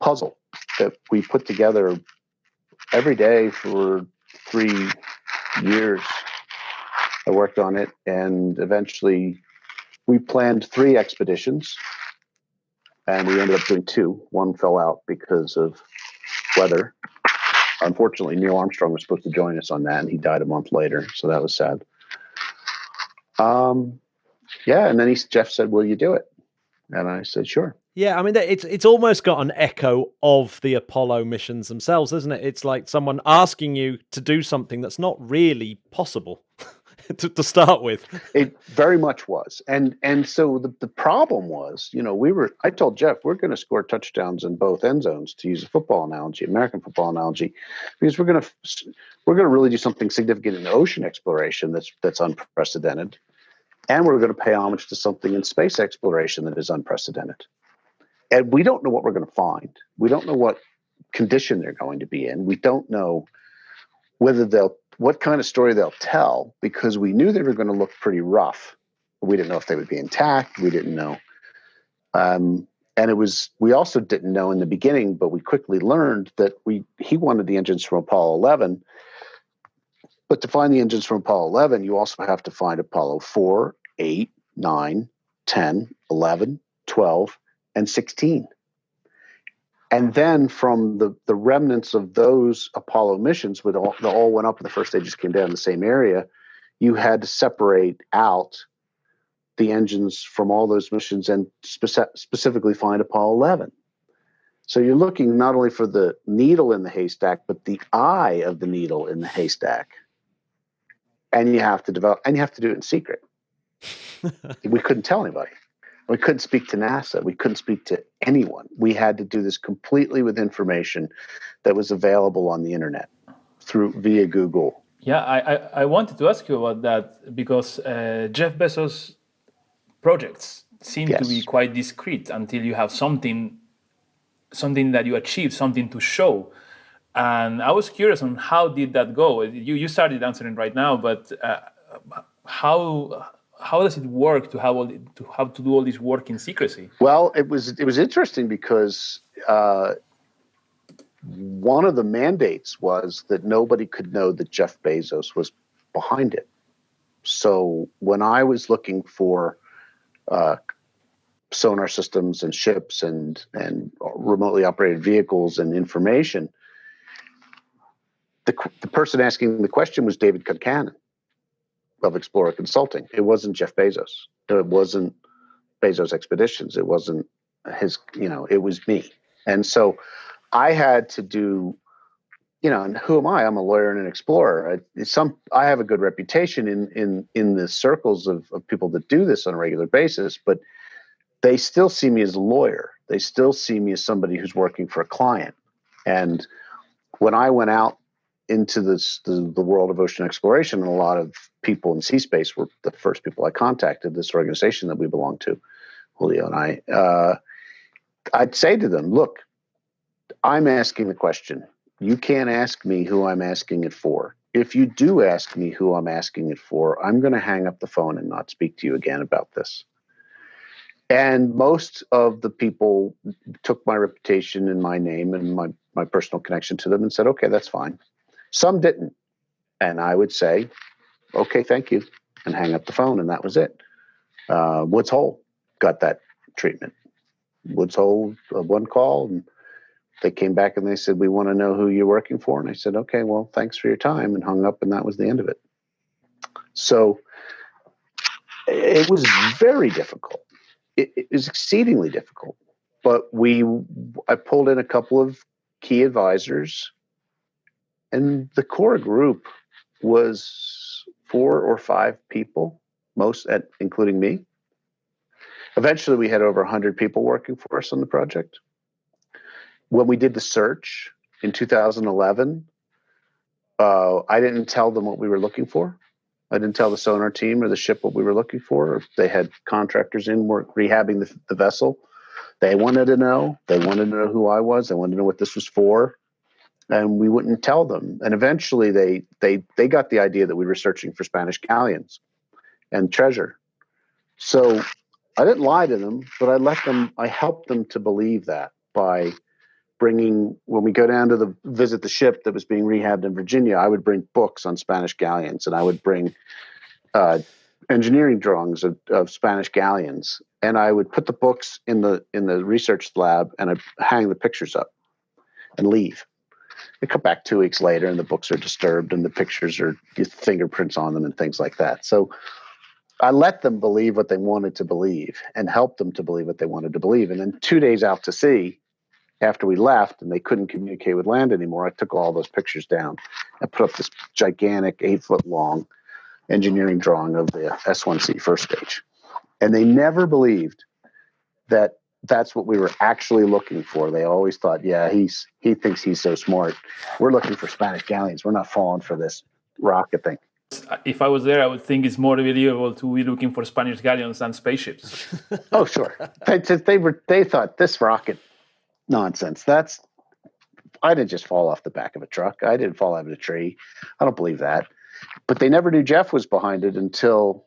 puzzle that we put together every day for 3 years. I worked on it, and eventually we planned 3 expeditions, and we ended up doing 2. One fell out because of weather. Unfortunately, Neil Armstrong was supposed to join us on that, and he died a month later, so that was sad. Yeah, and then Jeff said, "Will you do it?" And I said, "Sure." Yeah, I mean, it's almost got an echo of the Apollo missions themselves, isn't it? It's like someone asking you to do something that's not really possible to start with. It very much was. And so the problem was, I told Jeff, we're going to score touchdowns in both end zones, to use a football analogy, American football analogy, because we're going to really do something significant in ocean exploration that's unprecedented. And we're going to pay homage to something in space exploration that is unprecedented. And we don't know what we're going to find. We don't know what condition they're going to be in. We don't know what kind of story they'll tell, because we knew they were going to look pretty rough. We didn't know if they would be intact. We didn't know. And we also didn't know in the beginning, but we quickly learned that he wanted the engines from Apollo 11. But to find the engines from Apollo 11, you also have to find Apollo 4, 8, 9, 10, 11, 12, and 16. And then from the remnants of those Apollo missions, they all went up and the first stages came down in the same area, you had to separate out the engines from all those missions and specifically find Apollo 11. So you're looking not only for the needle in the haystack, but the eye of the needle in the haystack. And you have to do it in secret. We couldn't tell anybody. We couldn't speak to NASA. We couldn't speak to anyone. We had to do this completely with information that was available on the internet via Google. Yeah, I wanted to ask you about that because Jeff Bezos' projects seem to be quite discreet until you have something that you achieve, something to show. And I was curious on how did that go? You started answering right now, but how does it work to have to do all this work in secrecy? Well, it was interesting because one of the mandates was that nobody could know that Jeff Bezos was behind it. So when I was looking for sonar systems and ships and remotely operated vehicles and information, the person asking the question was David Concannon of Explorer Consulting. It wasn't Jeff Bezos. It wasn't Bezos Expeditions. It wasn't it was me. And so I had to do, and who am I? I'm a lawyer and an explorer. I have a good reputation in the circles of people that do this on a regular basis, but they still see me as a lawyer. They still see me as somebody who's working for a client. And when I went out into the world of ocean exploration, and a lot of people in sea space were the first people I contacted, this organization that we belong to, Julio and I, I'd say to them, look, I'm asking the question. You can't ask me who I'm asking it for. If you do ask me who I'm asking it for, I'm going to hang up the phone and not speak to you again about this. And most of the people took my reputation and my name and my personal connection to them and said, okay, that's fine. Some didn't. And I would say, okay, thank you, and hang up the phone. And that was it. Woods Hole got that treatment. Woods Hole, one call, and they came back and they said, we want to know who you're working for. And I said, okay, well, thanks for your time, and hung up, and that was the end of it. So it was very difficult. It was exceedingly difficult. But I pulled in a couple of key advisors, and the core group was 4 or 5 people, including me. Eventually, we had over 100 people working for us on the project. When we did the search in 2011, I didn't tell them what we were looking for. I didn't tell the sonar team or the ship what we were looking for. If they had contractors in work rehabbing the vessel, they wanted to know. They wanted to know who I was. They wanted to know what this was for. and we wouldn't tell them. And eventually they got the idea that we were searching for Spanish galleons and treasure. So I didn't lie to them, but I helped them to believe that by bringing, when we go down to visit the ship that was being rehabbed in Virginia, I would bring books on Spanish galleons, and I would bring engineering drawings of Spanish galleons, and I would put the books in the research lab, and I'd hang the pictures up and leave. I come back 2 weeks later, and the books are disturbed, and the pictures are fingerprints on them and things like that. So I let them believe what they wanted to believe and help them to believe what they wanted to believe. And then 2 days out to sea, after we left and they couldn't communicate with land anymore, I took all those pictures down and put up this gigantic 8-foot-long engineering drawing of the S1C first stage. And they never believed that that's what we were actually looking for. They always thought, yeah, he thinks he's so smart. We're looking for Spanish galleons. We're not falling for this rocket thing. If I was there, I would think it's more believable to be looking for Spanish galleons than spaceships. Oh, sure. They thought this rocket nonsense. I didn't just fall off the back of a truck. I didn't fall out of a tree. I don't believe that. But they never knew Jeff was behind it until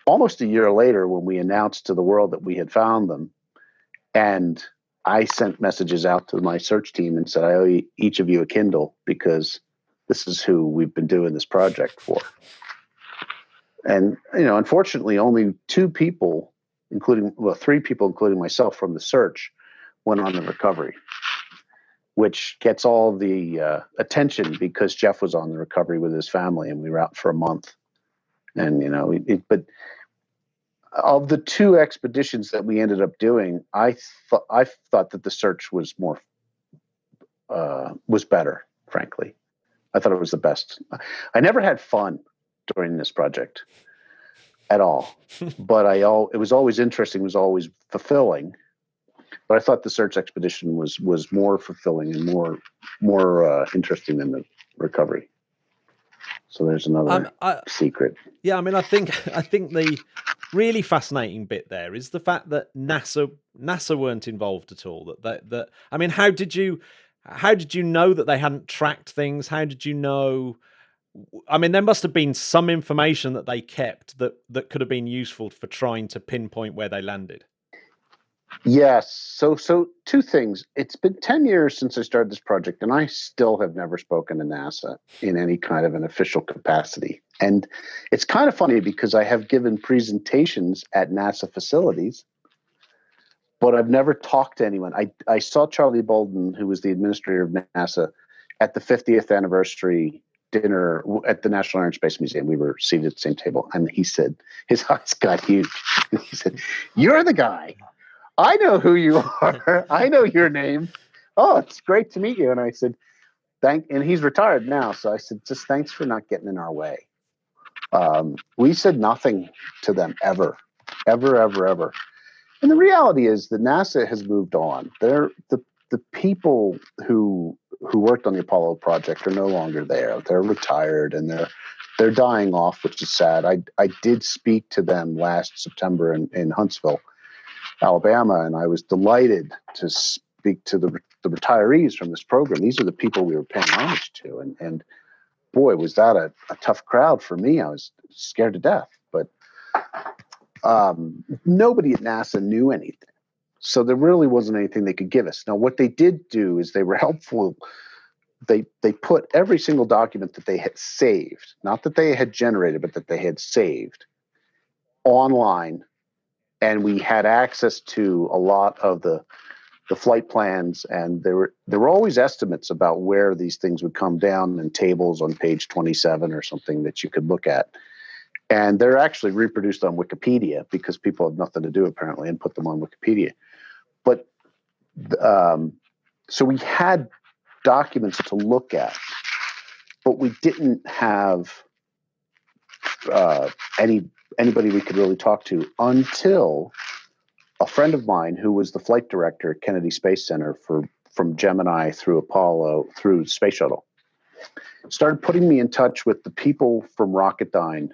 almost a year later, when we announced to the world that we had found them. And I sent messages out to my search team and said, I owe each of you a Kindle, because this is who we've been doing this project for. And, unfortunately, only 3 people, including myself from the search, went on the recovery, which gets all the attention because Jeff was on the recovery with his family and we were out for a month. And, but of the 2 expeditions that we ended up doing, I thought that the search was better, frankly. I thought it was the best. I never had fun during this project at all, but it was always interesting. It was always fulfilling. But I thought the search expedition was more fulfilling and more interesting than the recovery. So there's another secret. Yeah, I mean, I think the really fascinating bit there is the fact that NASA weren't involved at all. That I mean, how did you know that they hadn't tracked things? How did you know? I mean, there must have been some information that they kept that could have been useful for trying to pinpoint where they landed. Yes. So 2 things. It's been 10 years since I started this project, and I still have never spoken to NASA in any kind of an official capacity. And it's kind of funny because I have given presentations at NASA facilities, but I've never talked to anyone. I saw Charlie Bolden, who was the administrator of NASA, at the 50th anniversary dinner at the National Air and Space Museum. We were seated at the same table, and he said, his eyes got huge. He said, "You're the guy. I know who you are. I know your name. Oh, it's great to meet you." And I said, and he's retired now. So I said, just thanks for not getting in our way. We said nothing to them ever. And the reality is that NASA has moved on. The people who worked on the Apollo project are no longer there. They're retired and they're dying off, which is sad. I did speak to them last September in Huntsville, Alabama, and I was delighted to speak to the retirees from this program. These are the people we were paying homage to, and boy, was that a tough crowd for me. I was scared to death, but nobody at NASA knew anything, so there really wasn't anything they could give us. Now, what they did do is they were helpful. They put every single document that they had saved, not that they had generated, but that they had saved, online. And we had access to a lot of the flight plans, and there were always estimates about where these things would come down in tables on page 27 or something that you could look at. And they're actually reproduced on Wikipedia because people have nothing to do apparently and put them on Wikipedia. But so we had documents to look at, but we didn't have anybody we could really talk to until a friend of mine who was the flight director at Kennedy Space Center from Gemini through Apollo through Space Shuttle started putting me in touch with the people from Rocketdyne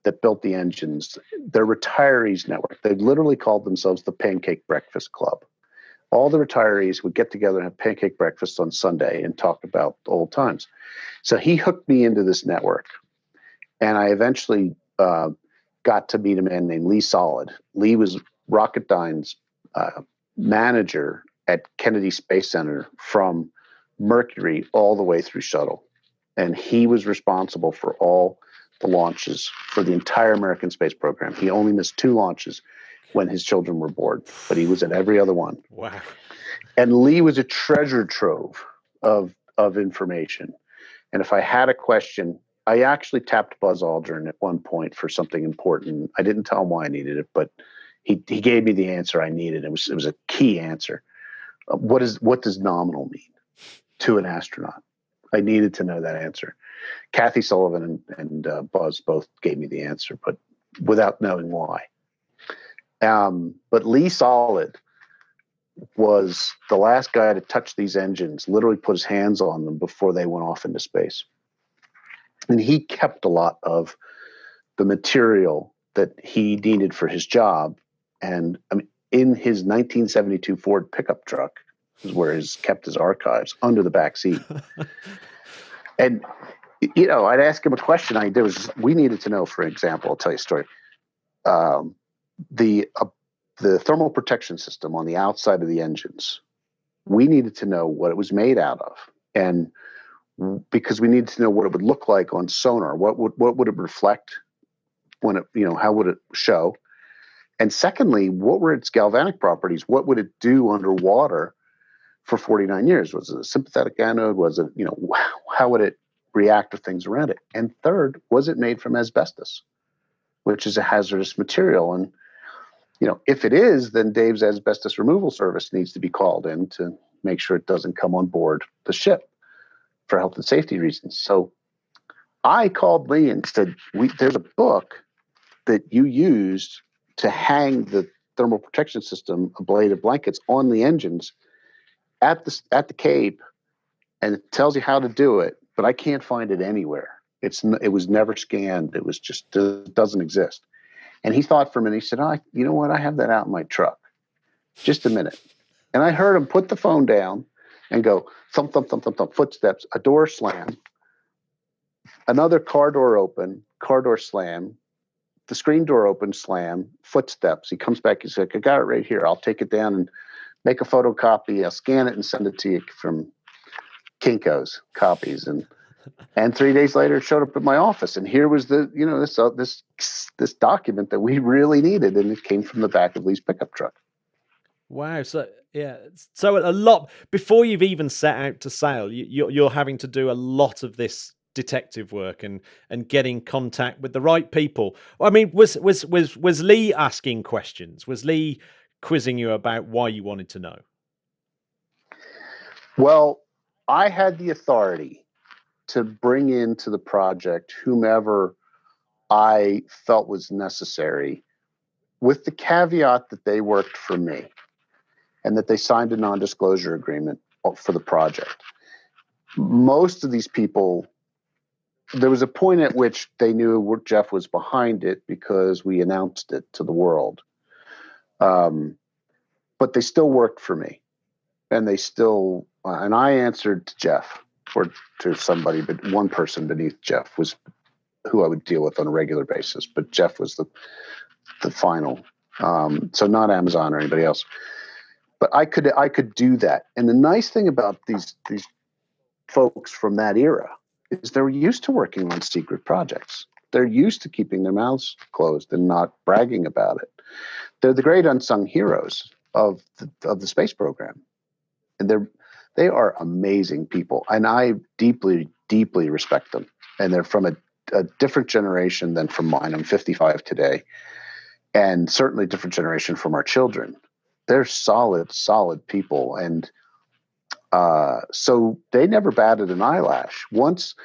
that built the engines, their retirees network. They literally called themselves the Pancake Breakfast Club. All the retirees would get together and have pancake breakfast on Sunday and talk about old times. So he hooked me into this network, and I eventually got to meet a man named Lee Solid. Lee was Rocketdyne's manager at Kennedy Space Center from Mercury all the way through Shuttle. And he was responsible for all the launches for the entire American space program. He only missed 2 launches when his children were born, but he was at every other one. Wow. And Lee was a treasure trove of information. And if I had a question, I actually tapped Buzz Aldrin at one point for something important. I didn't tell him why I needed it, but he gave me the answer I needed. It was a key answer. What does nominal mean to an astronaut? I needed to know that answer. Kathy Sullivan and Buzz both gave me the answer, but without knowing why. But Lee Solid was the last guy to touch these engines, literally put his hands on them before they went off into space. And he kept a lot of the material that he needed for his job. And I mean, in his 1972 Ford pickup truck is where he kept his archives, under the back seat. And, I'd ask him a question. We needed to know, for example, I'll tell you a story. The thermal protection system on the outside of the engines, we needed to know what it was made out of. And because we needed to know what it would look like on sonar, what would it reflect when it, how would it show? And secondly, what were its galvanic properties? What would it do underwater for 49 years? Was it a sympathetic anode? Was it, how would it react to things around it? And third, was it made from asbestos, which is a hazardous material? And, if it is, then Dave's asbestos removal service needs to be called in to make sure it doesn't come on board the ship for health and safety reasons. So I called Lee and said, there's a book that you used to hang the thermal protection system, ablative blankets on the engines at the Cape, and it tells you how to do it, but I can't find it anywhere. It was never scanned. It was just, it doesn't exist. And he thought for a minute. He said, you know what? I have that out in my truck. Just a minute. And I heard him put the phone down and go thump, thump, thump, thump, thump, footsteps, a door slam, another car door open, car door slam, the screen door open, slam, footsteps. He comes back. He's like, I got it right here. I'll take it down and make a photocopy. I'll scan it and send it to you from Kinko's copies. And 3 days later, it showed up at my office. And here was this document that we really needed. And it came from the back of Lee's pickup truck. Wow. So, yeah. So a lot, before you've even set out to sail, you're having to do a lot of this detective work and getting contact with the right people. I mean, was Lee asking questions? Was Lee quizzing you about why you wanted to know? Well, I had the authority to bring into the project whomever I felt was necessary, with the caveat that they worked for me and that they signed a non-disclosure agreement for the project. Most of these people, there was a point at which they knew Jeff was behind it because we announced it to the world. But they still worked for me, and and I answered to Jeff, or to somebody, but one person beneath Jeff was who I would deal with on a regular basis. But Jeff was the final, so not Amazon or anybody else. But I could do that. And the nice thing about these folks from that era is they're used to working on secret projects. They're used to keeping their mouths closed and not bragging about it. They're the great unsung heroes of the space program, and they are amazing people, and I deeply, deeply respect them. And they're from a different generation than from mine. I'm 55 today, and certainly a different generation from our children. They're solid people, and so they never batted an eyelash. Once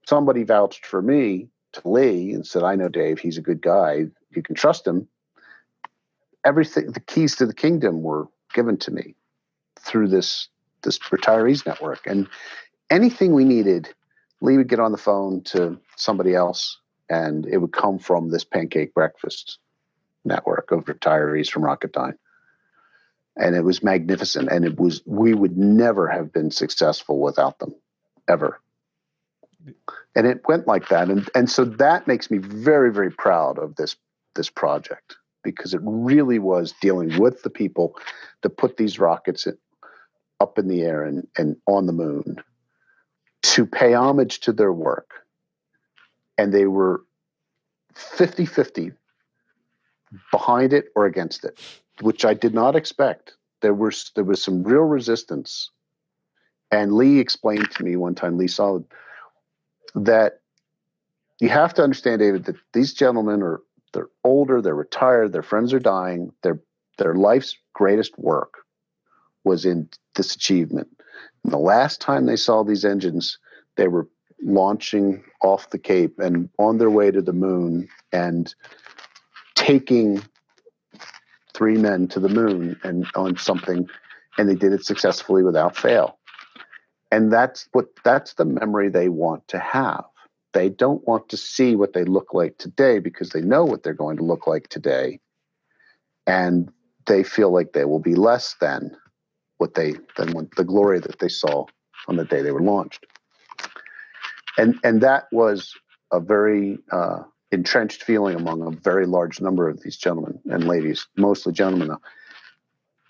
somebody vouched for me to Lee and said, I know Dave, he's a good guy, you can trust him, everything, the keys to the kingdom were given to me through this retirees network. And anything we needed, Lee would get on the phone to somebody else, and it would come from this pancake breakfast network of retirees from Rocketdyne. And it was magnificent. And we would never have been successful without them, ever. And it went like that. And so that makes me very, very proud of this project, because it really was dealing with the people that put these rockets up in the air and on the moon to pay homage to their work. And they were 50-50 behind it or against it, which I did not expect. There was some real resistance. And Lee explained to me one time, Lee Solid, that you have to understand, David, that these gentlemen they're older, they're retired, their friends are dying. Their life's greatest work was in this achievement. And the last time they saw these engines, they were launching off the Cape and on their way to the moon and taking 3 men to the moon and on something, and they did it successfully without fail. And that's the memory they want to have. They don't want to see what they look like today, because they know what they're going to look like today. And they feel like they will be less than the glory that they saw on the day they were launched. And that was a very entrenched feeling among a very large number of these gentlemen and ladies, mostly gentlemen though,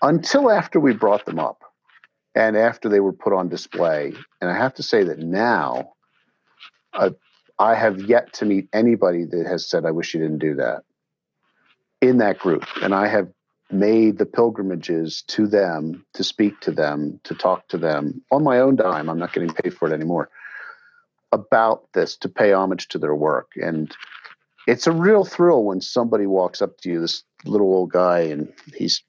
until after we brought them up and after they were put on display. And I have to say that now I have yet to meet anybody that has said, I wish you didn't do that, in that group. And I have made the pilgrimages to them, to speak to them, to talk to them on my own dime. I'm not getting paid for it anymore, about this, to pay homage to their work. And it's a real thrill when somebody walks up to you, this little old guy, and he's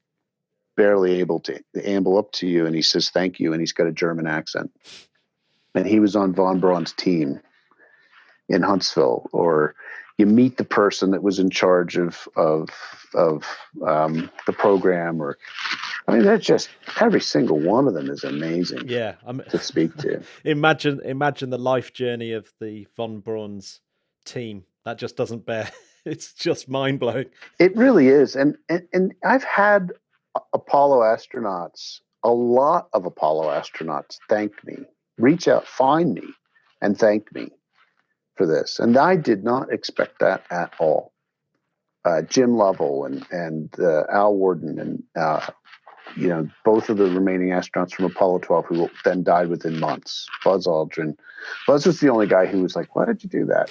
barely able to amble up to you, and he says thank you, and he's got a German accent, and he was on von Braun's team in Huntsville. Or you meet the person that was in charge of the program, or I mean, they're just, every single one of them is amazing. Yeah, to speak to. Imagine the life journey of the von Braun's team. That just doesn't bear. It's just mind blowing. It really is, and I've had Apollo astronauts, a lot of Apollo astronauts, thank me, reach out, find me, and thank me for this, and I did not expect that at all. Jim Lovell and Al Worden and both of the remaining astronauts from Apollo 12 who then died within months. Buzz Aldrin. Buzz was the only guy who was like, why did you do that?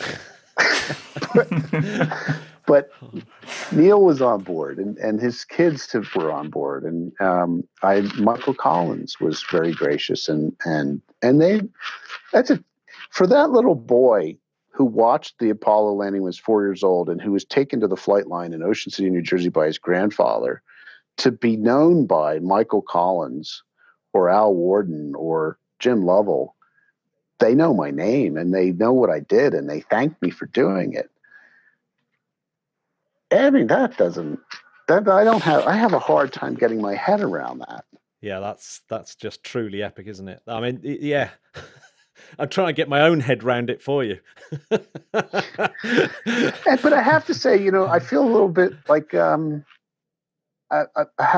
but Neil was on board, and his kids were on board. And Michael Collins was very gracious. And for that little boy who watched the Apollo landing, was 4 years old, and who was taken to the flight line in Ocean City, New Jersey by his grandfather, to be known by Michael Collins or Al Worden or Jim Lovell. They know my name and they know what I did, and they thank me for doing it. I mean, I have a hard time getting my head around that. Yeah, that's just truly epic, isn't it? I mean, yeah. I'm trying to get my own head around it for you. But I have to say, I feel a little bit like I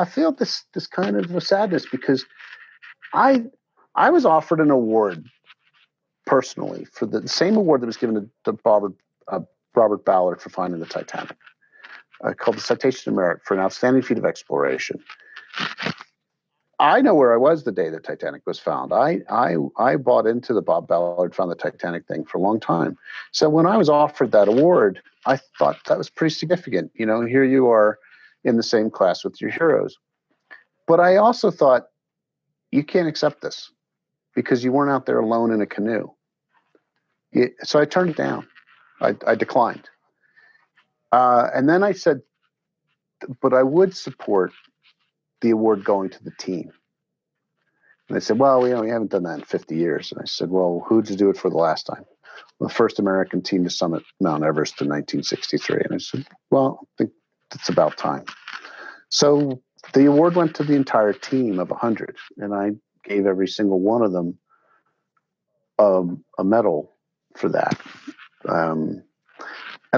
feel this kind of a sadness, because I was offered an award personally for the same award that was given to Robert Ballard for finding the Titanic, called the Citation of Merit for an outstanding feat of exploration. I know where I was the day the Titanic was found. I bought into the Bob Ballard found the Titanic thing for a long time. So when I was offered that award, I thought that was pretty significant. Here you are in the same class with your heroes. But I also thought, you can't accept this because you weren't out there alone in a canoe. So I turned it down. I declined. And then I said, but I would support the award going to the team. And they said, well, we haven't done that in 50 years. And I said, well, who did you do it for the last time? Well, the first American team to summit Mount Everest in 1963. And I said, well, I think it's about time. So the award went to the entire team of 100. And I gave every single one of them a medal for that. And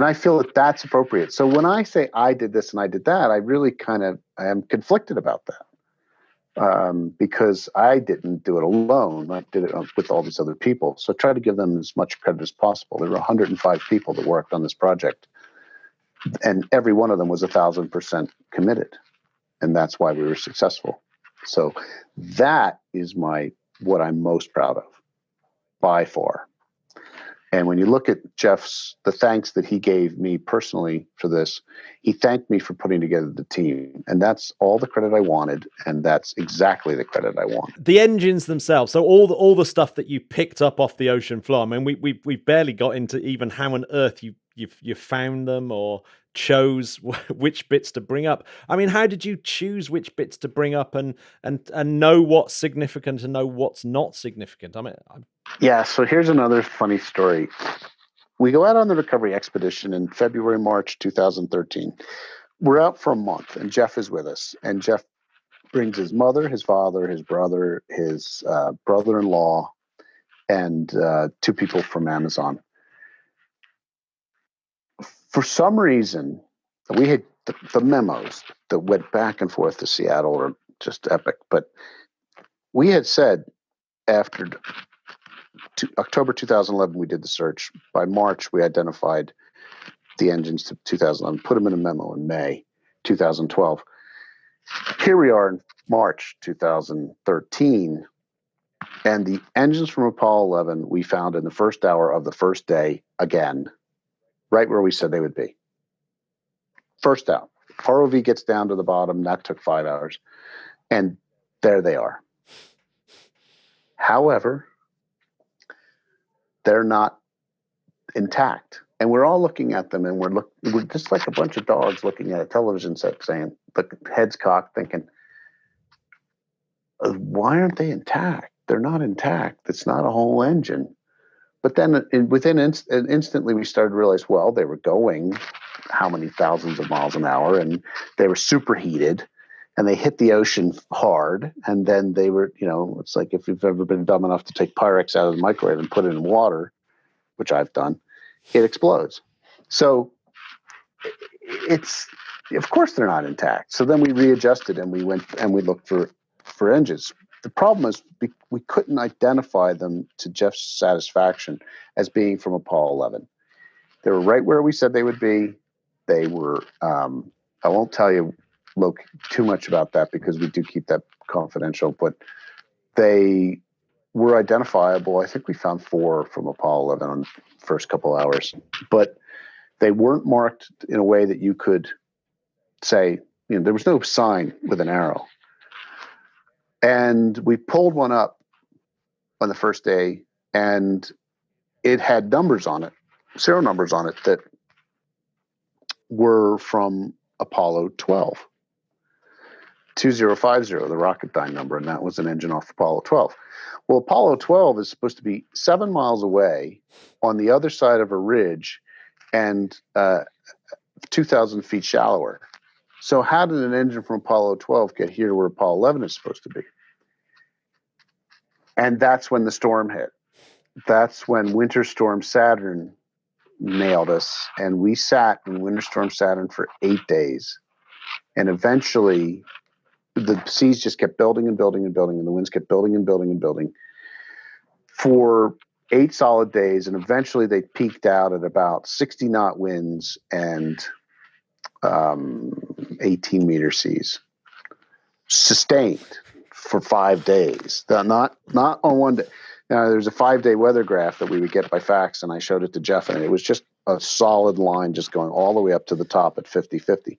I feel that that's appropriate. So when I say I did this and I did that, I really I am conflicted about that. because I didn't do it alone. I did it with all these other people. So I tried to give them as much credit as possible. There were 105 people that worked on this project, and every one of them was 1,000% committed. And that's why we were successful. So that is what I'm most proud of by far. And when you look at the thanks that he gave me personally for this, he thanked me for putting together the team. And that's all the credit I wanted. And that's exactly the credit I want. The engines themselves. So all the stuff that you picked up off the ocean floor. I mean, we barely got into even how on earth you found them or chose which bits to bring up. I mean, how did you choose which bits to bring up and know what's significant and know what's not significant? I mean, yeah. So here's another funny story. We go out on the recovery expedition in February, March 2013. We're out for a month, and Jeff is with us. And Jeff brings his mother, his father, his brother, his brother-in-law, and 2 people from Amazon. For some reason, we had the memos that went back and forth to Seattle are just epic. But we had said after October 2011, we did the search. By March, we identified the engines to 2011, put them in a memo in May 2012. Here we are in March 2013, and the engines from Apollo 11 we found in the first hour of the first day again, right where we said they would be. First out. ROV gets down to the bottom. That took 5 hours. And there they are. However, they're not intact. And we're all looking at them, and we're just like a bunch of dogs looking at a television set saying, the heads cocked, thinking, why aren't they intact? They're not intact. It's not a whole engine. But then instantly we started to realize, well, they were going how many thousands of miles an hour, and they were superheated, and they hit the ocean hard. And then they were, it's like if you've ever been dumb enough to take Pyrex out of the microwave and put it in water, which I've done, it explodes. So of course they're not intact. So then we readjusted and we went and we looked for engines. The problem is we couldn't identify them to Jeff's satisfaction as being from Apollo 11. They were right where we said they would be. They were, I won't tell you too much about that because we do keep that confidential, but they were identifiable. I think we found 4 from Apollo 11 on the first couple hours, but they weren't marked in a way that you could say, there was no sign with an arrow. And we pulled one up on the first day, and it had numbers on it, serial numbers on it that were from Apollo 12. 2050, the Rocketdyne number, and that was an engine off Apollo 12. Well, Apollo 12 is supposed to be 7 miles away on the other side of a ridge and 2,000 feet shallower. So how did an engine from Apollo 12 get here where Apollo 11 is supposed to be? And that's when the storm hit. That's when Winter Storm Saturn nailed us. And we sat in Winter Storm Saturn for 8 days. And eventually the seas just kept building and building and building, and the winds kept building and building and building for 8 solid days. And eventually they peaked out at about 60 knot winds and 18 meter seas, sustained for 5 days. Not on one day. Now, there's a 5-day weather graph that we would get by fax, and I showed it to Jeff, and it was just a solid line just going all the way up to the top at 50-50.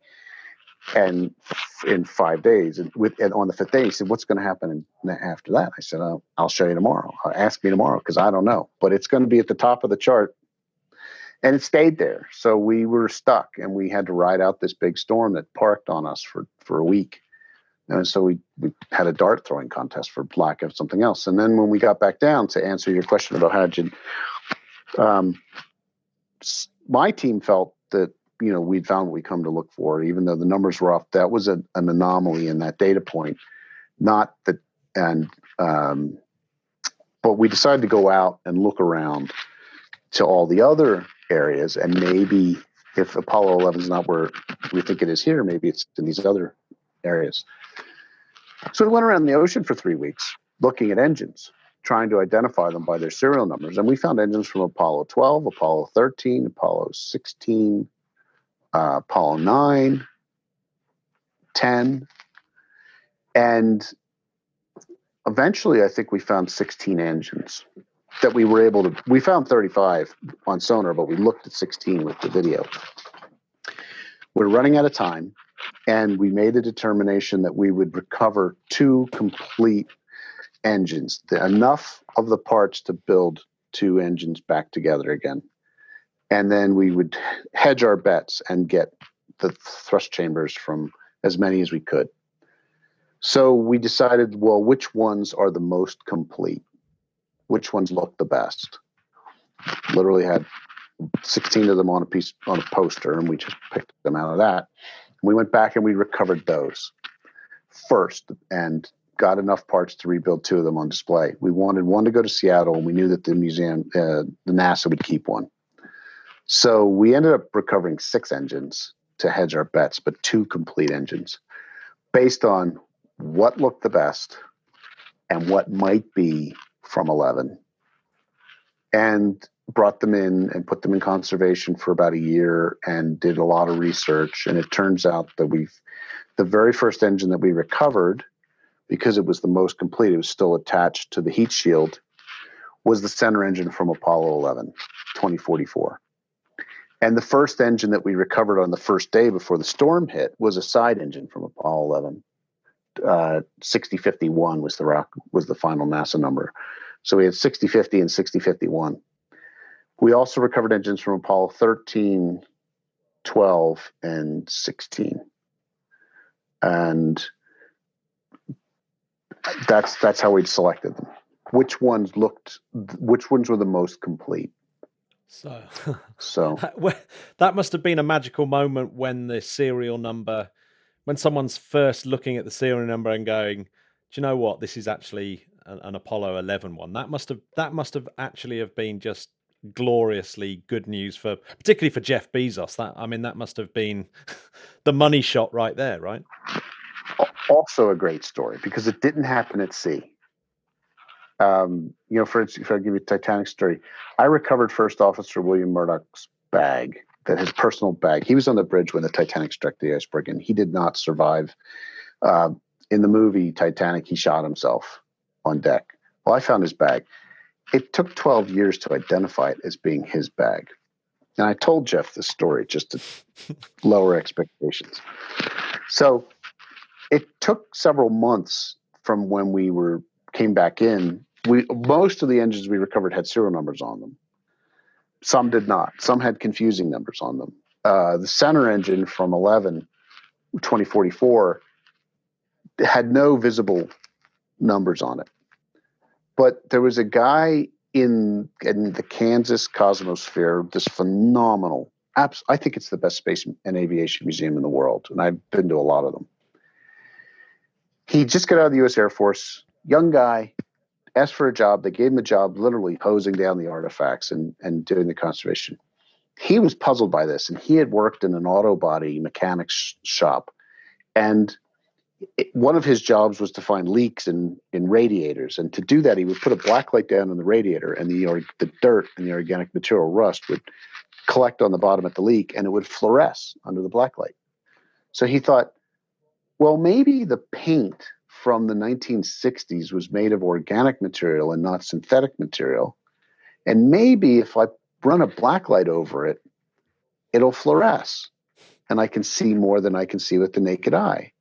And in 5 days, and on the 5th day, he said, "What's going to happen after that?" I said, "I'll show you tomorrow. Ask me tomorrow, because I don't know. But it's going to be at the top of the chart." And it stayed there. So we were stuck, and we had to ride out this big storm that parked on us for a week. And so we had a dart throwing contest for lack of something else. And then when we got back down, to answer your question about hydrogen, my team felt that, we'd found what we come to look for, even though the numbers were off. That was an anomaly in that data point. Not that, but we decided to go out and look around to all the other areas, and maybe if Apollo 11 is not where we think it is here, maybe it's in these other areas. So we went around the ocean for 3 weeks looking at engines, trying to identify them by their serial numbers. And we found engines from Apollo 12, Apollo 13, Apollo 16, Apollo 9, 10. And eventually, I think we found 16 engines that we were able to. We found 35 on sonar, but we looked at 16 with the video. We're running out of time, and we made a determination that we would recover 2 complete engines, enough of the parts to build 2 engines back together again. And then we would hedge our bets and get the thrust chambers from as many as we could. So we decided, well, which ones are the most complete? Which ones look the best? Literally had 16 of them on a poster, and we just picked them out of that. We went back and we recovered those first and got enough parts to rebuild 2 of them on display. We wanted one to go to Seattle, and we knew that the museum, the NASA would keep one. So we ended up recovering 6 engines to hedge our bets, but 2 complete engines based on what looked the best and what might be from 11, and brought them in and put them in conservation for about a year and did a lot of research. And it turns out that the very first engine that we recovered, because it was the most complete, it was still attached to the heat shield, was the center engine from Apollo 11, 2044. And the first engine that we recovered on the first day before the storm hit was a side engine from Apollo 11. 6051 was the final NASA number. So we had 6050 and 6051. We also recovered engines from Apollo 13, 12, and 16. And that's how we'd selected them. Which ones were the most complete? So that must have been a magical moment when the serial number, when someone's first looking at the serial number and going, do you know what? This is actually an Apollo 11 one. That must have actually have been just gloriously good news particularly for Jeff Bezos. That must have been the money shot right there, right? Also a great story because it didn't happen at sea. If I give you a Titanic story, I recovered First Officer William Murdoch's bag, his personal bag. He was on the bridge when the Titanic struck the iceberg, and he did not survive. In the movie Titanic, he shot himself on deck. Well, I found his bag. It took 12 years to identify it as being his bag. And I told Jeff this story just to lower expectations. So it took several months from when we came back in. Most of the engines we recovered had serial numbers on them. Some did not. Some had confusing numbers on them. The center engine from 11, 2044, had no visible numbers on it. But there was a guy in the Kansas Cosmosphere, this phenomenal, I think it's the best space and aviation museum in the world, and I've been to a lot of them. He just got out of the U.S. Air Force, young guy, asked for a job. They gave him a job literally hosing down the artifacts and doing the conservation. He was puzzled by this, and he had worked in an auto body mechanics shop. And one of his jobs was to find leaks in radiators. And to do that, he would put a black light down in the radiator, and the dirt and the organic material rust would collect on the bottom at the leak, and it would fluoresce under the black light. So he thought, well, maybe the paint from the 1960s was made of organic material and not synthetic material. And maybe if I run a black light over it, it'll fluoresce, and I can see more than I can see with the naked eye.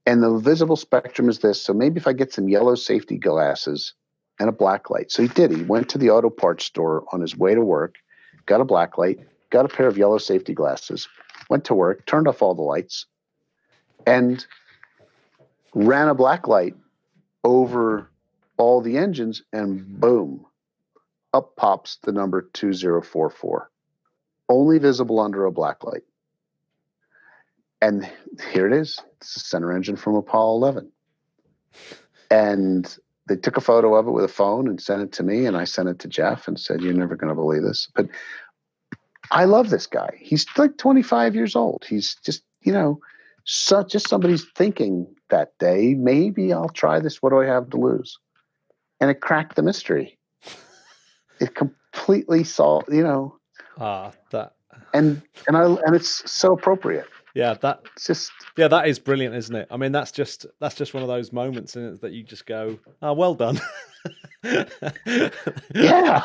And the visible spectrum is this. So maybe if I get some yellow safety glasses and a black light. So he did. He went to the auto parts store on his way to work, got a black light, got a pair of yellow safety glasses, went to work, turned off all the lights, and ran a black light over all the engines, and boom, up pops the number 2044. Only visible under a black light. And here it is. It's the center engine from Apollo 11. And they took a photo of it with a phone and sent it to me, and I sent it to Jeff and said, you're never going to believe this. But I love this guy. He's like 25 years old. He's just, just somebody's thinking that day, maybe I'll try this. What do I have to lose? And it cracked the mystery. It completely solved, That. And it's so appropriate. Yeah, It's just. Yeah, that is brilliant, isn't it? I mean, that's just one of those moments in it that you just go, "Oh, well done." Yeah,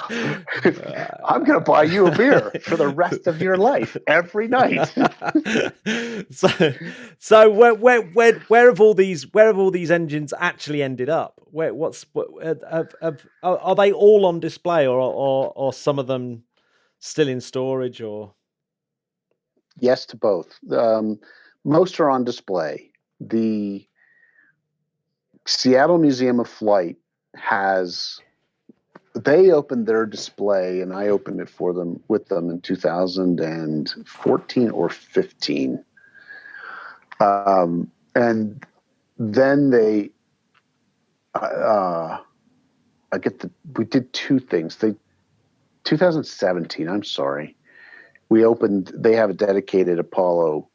I'm going to buy you a beer for the rest of your life every night. So where have all these engines actually ended up? Are they all on display, or some of them still in storage? Or Yes to both. Most are on display. The Seattle Museum of Flight they opened their display, and I opened it with them in 2014 or 15. And then we did two things. 2017, I'm sorry. They have a dedicated Apollo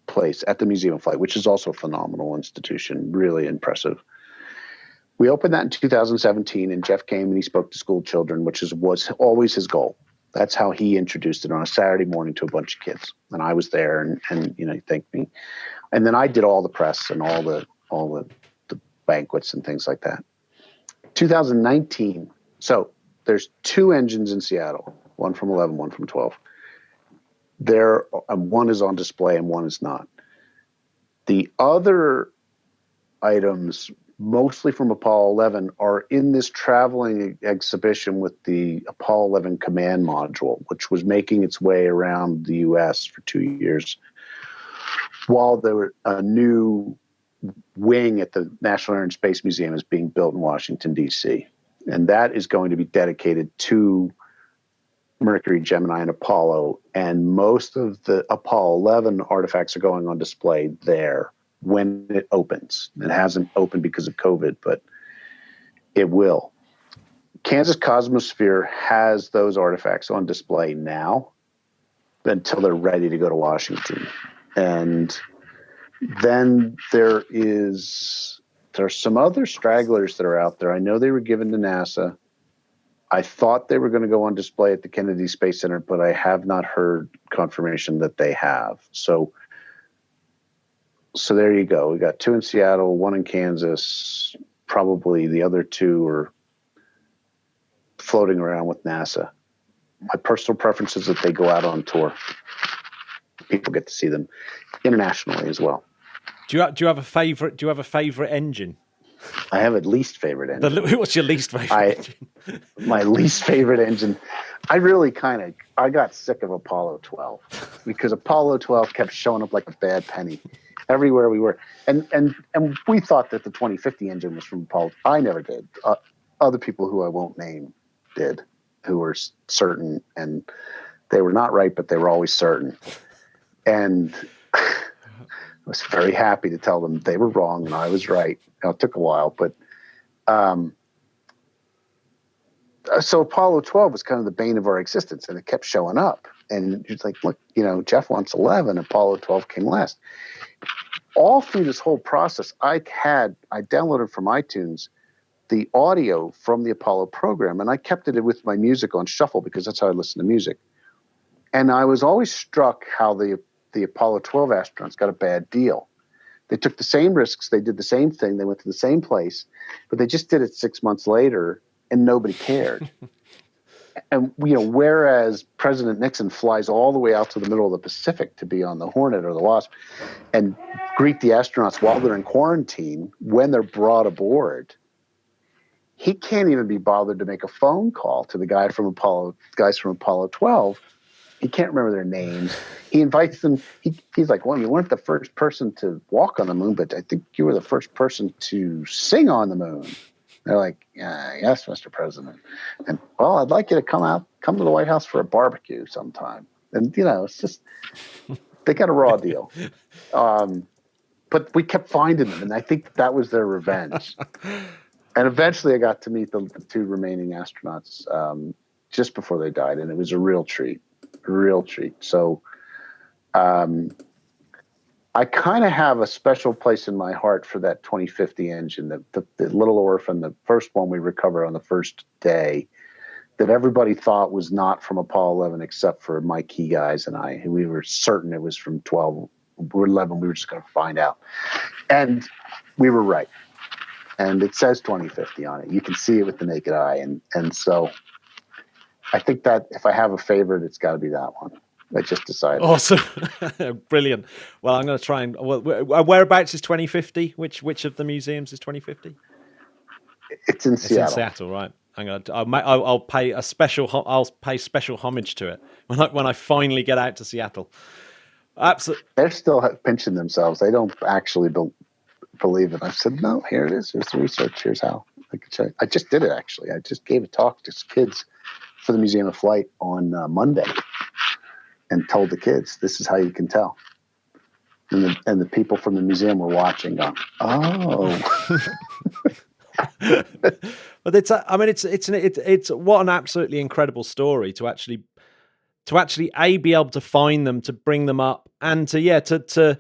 place at the Museum of Flight, which is also a phenomenal institution, really impressive. We opened that in 2017, and Jeff came and he spoke to school children, which was always his goal. That's how he introduced it on a Saturday morning to a bunch of kids. And I was there, and he thanked me. And then I did all the press and all the banquets and things like that. 2019. So there's two engines in Seattle, one from 11, one from 12. One is on display and one is not. The other items, mostly from Apollo 11, are in this traveling exhibition with the Apollo 11 command module, which was making its way around the U.S. for 2 years, while a new wing at the National Air and Space Museum is being built in Washington, D.C. And that is going to be dedicated to Mercury, Gemini, and Apollo. And most of the Apollo 11 artifacts are going on display there when it opens. It hasn't opened because of COVID, but it will. Kansas Cosmosphere has those artifacts on display now until they're ready to go to Washington. And then there are some other stragglers that are out there. I know they were given to NASA. I thought they were going to go on display at the Kennedy Space Center, but I have not heard confirmation that they have. So there you go. We got two in Seattle, one in Kansas. Probably the other two are floating around with NASA. My personal preference is that they go out on tour. People get to see them internationally as well. Do you have a favorite? Do you have a favorite engine? I have a least favorite engine. What's your least favorite engine? My least favorite engine. I really I got sick of Apollo 12 because Apollo 12 kept showing up like a bad penny everywhere we were. And we thought that the 2050 engine was from Apollo. I never did. Other people who I won't name did, who were certain, and they were not right, but they were always certain. And I was very happy to tell them they were wrong and I was right. It took a while, but so Apollo 12 was kind of the bane of our existence, and it kept showing up. And it's like, look, Jeff wants 11, Apollo 12 came last. All through this whole process, I downloaded from iTunes the audio from the Apollo program, and I kept it with my music on shuffle because that's how I listen to music. And I was always struck how the Apollo 12 astronauts got a bad deal. They took the same risks. They did the same thing. They went to the same place, but they just did it 6 months later, and nobody cared. And, whereas President Nixon flies all the way out to the middle of the Pacific to be on the Hornet or the Wasp and greet the astronauts while they're in quarantine when they're brought aboard, he can't even be bothered to make a phone call to the guys from Apollo 12. He can't remember their names. He invites them. He's like, well, you weren't the first person to walk on the moon, but I think you were the first person to sing on the moon. They're like, yes, Mr. President. And, well, I'd like you to come to the White House for a barbecue sometime. And, it's just, they got a raw deal. But we kept finding them, and I think that was their revenge. And eventually I got to meet the two remaining astronauts just before they died, and it was a real treat. So I kind of have a special place in my heart for that 2050 engine, the Little Orphan, the first one we recovered on the first day, that everybody thought was not from Apollo 11 except for my key guys and I. We were certain it was from 12 or 11. We were just going to find out. And we were right. And it says 2050 on it. You can see it with the naked eye. And so I think that if I have a favorite, it's got to be that one. I just decided. Awesome. Brilliant. Well, I'm going to try and... whereabouts is 2050? Which of the museums is 2050? It's in Seattle. It's in Seattle, right. I'll pay special homage to it when I finally get out to Seattle. Absolutely. They're still pinching themselves. They don't actually believe it. I said, no, here it is. Here's the research. Here's how. I just did it, actually. I just gave a talk to kids for the Museum of Flight on Monday and told the kids, this is how you can tell. And the people from the museum were watching going, oh. But it's what an absolutely incredible story to actually be able to find them, to bring them up, and to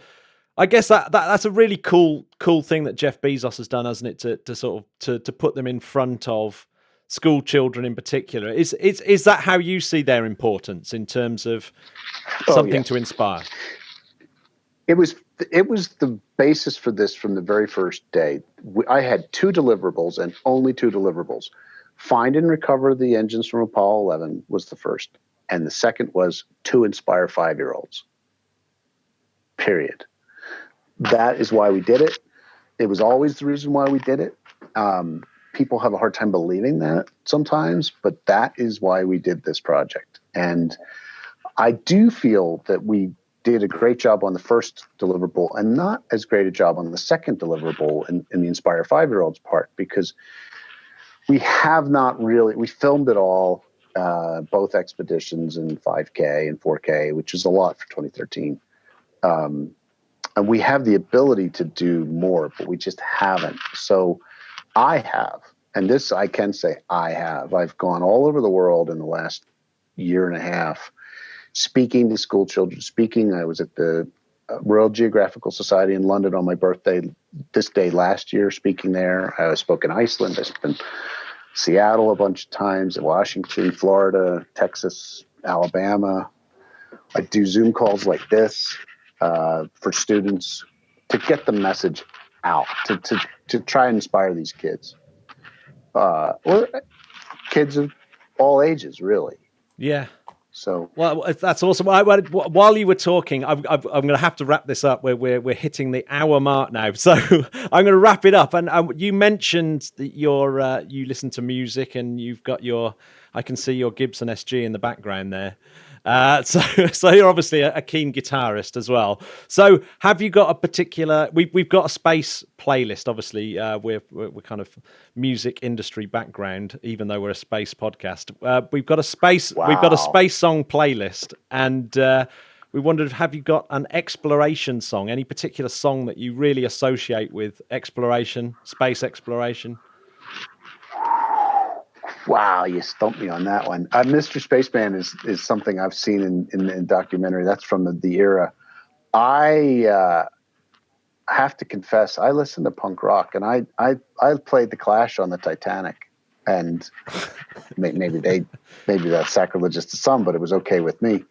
I guess that's a really cool thing that Jeff Bezos has done, hasn't it? To sort of to put them in front of school children in particular. Is that how you see their importance in terms of something to inspire? It was the basis for this from the very first day. I had 2 deliverables and only 2 deliverables. Find and recover the engines from Apollo 11 was the first. And the second was to inspire 5-year-olds. Period. That is why we did it. It was always the reason why we did it. People have a hard time believing that sometimes, but that is why we did this project. And I do feel that we did a great job on the first deliverable and not as great a job on the second deliverable in the Inspire 5-year-olds part, because we have not really, we filmed it all, both expeditions in 5K and 4K, which is a lot for 2013. And we have the ability to do more, but we just haven't. So I have, and this I can say I have. I've gone all over the world in the last year and a half, speaking to school children, I was at the Royal Geographical Society in London on my birthday, this day last year, speaking there. I spoke in Iceland. I spent Seattle a bunch of times, Washington, Florida, Texas, Alabama. I do Zoom calls like this for students to get the message out, to try and inspire these kids, or kids of all ages, really. Yeah. So well, that's awesome. While you were talking, I'm going to have to wrap this up. We're hitting the hour mark now, so I'm going to wrap it up. And you mentioned that you listen to music, and you've got I can see your Gibson SG in the background there. So you're obviously a keen guitarist as well. So have you got a particular? We've got a space playlist. Obviously, we're kind of music industry background, even though we're a space podcast. We've got a space. Wow. We've got a space song playlist, and we wondered, have you got an exploration song? Any particular song that you really associate with exploration, space exploration? Wow, you stumped me on that one. Mr. Spaceman is something I've seen in documentary. That's from the era. I have to confess, I listen to punk rock, and I played the Clash on the Titanic, and maybe that's sacrilegious to some, but it was okay with me.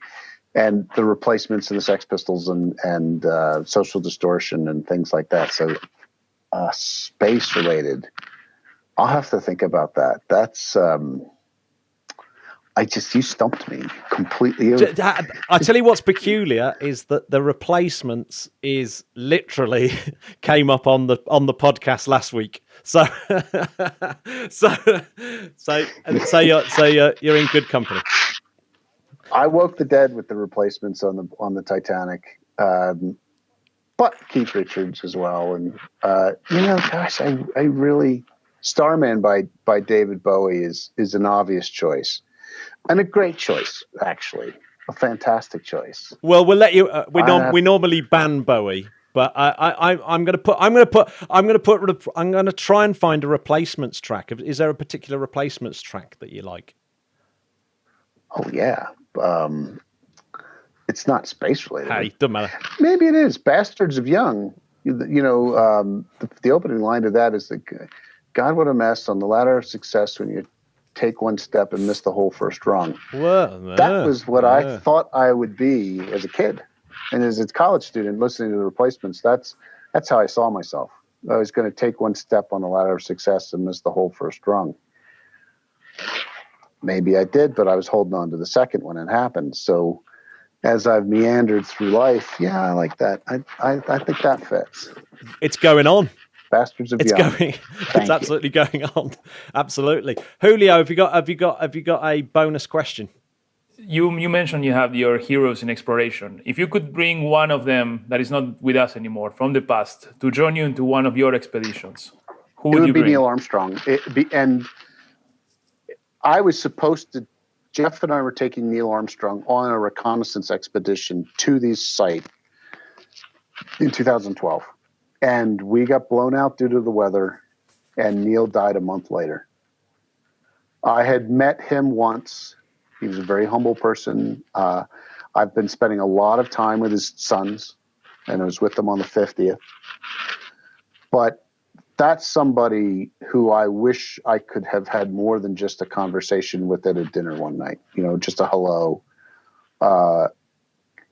And the Replacements and the Sex Pistols and Social Distortion and things like that. So space related. I'll have to think about that. That's you stumped me completely. I tell you what's peculiar is that the Replacements is literally came up on the podcast last week. So you're in good company. I woke the dead with the Replacements on the Titanic, but Keith Richards as well, and gosh, I really. Starman by David Bowie is an obvious choice, and a great choice, actually, a fantastic choice. Well, we'll let you. We normally ban Bowie, but I'm going to try and find a Replacements track. Is there a particular Replacements track that you like? Oh yeah, It's not space related. Hey, doesn't matter. Maybe it is. Bastards of Young. The opening line to that is that God, what a mess on the ladder of success when you take one step and miss the whole first rung. That was what I thought I would be as a kid. And as a college student listening to the Replacements, that's how I saw myself. I was going to take one step on the ladder of success and miss the whole first rung. Maybe I did, but I was holding on to the second when it happened. So as I've meandered through life, yeah, I like that. I think that fits. It's going on. Bastards of It's Young. going. It's absolutely going on. Absolutely. Julio, have you got a bonus question? You mentioned you have your heroes in exploration. If you could bring one of them that is not with us anymore from the past to join you into one of your expeditions, who would you bring? It would be Neil Armstrong. And I was supposed to. Jeff and I were taking Neil Armstrong on a reconnaissance expedition to this site in 2012. And we got blown out due to the weather, and Neil died a month later. I had met him once. He was a very humble person. I've been spending a lot of time with his sons, and I was with them on the 50th. But that's somebody who I wish I could have had more than just a conversation with at a dinner one night, just a hello.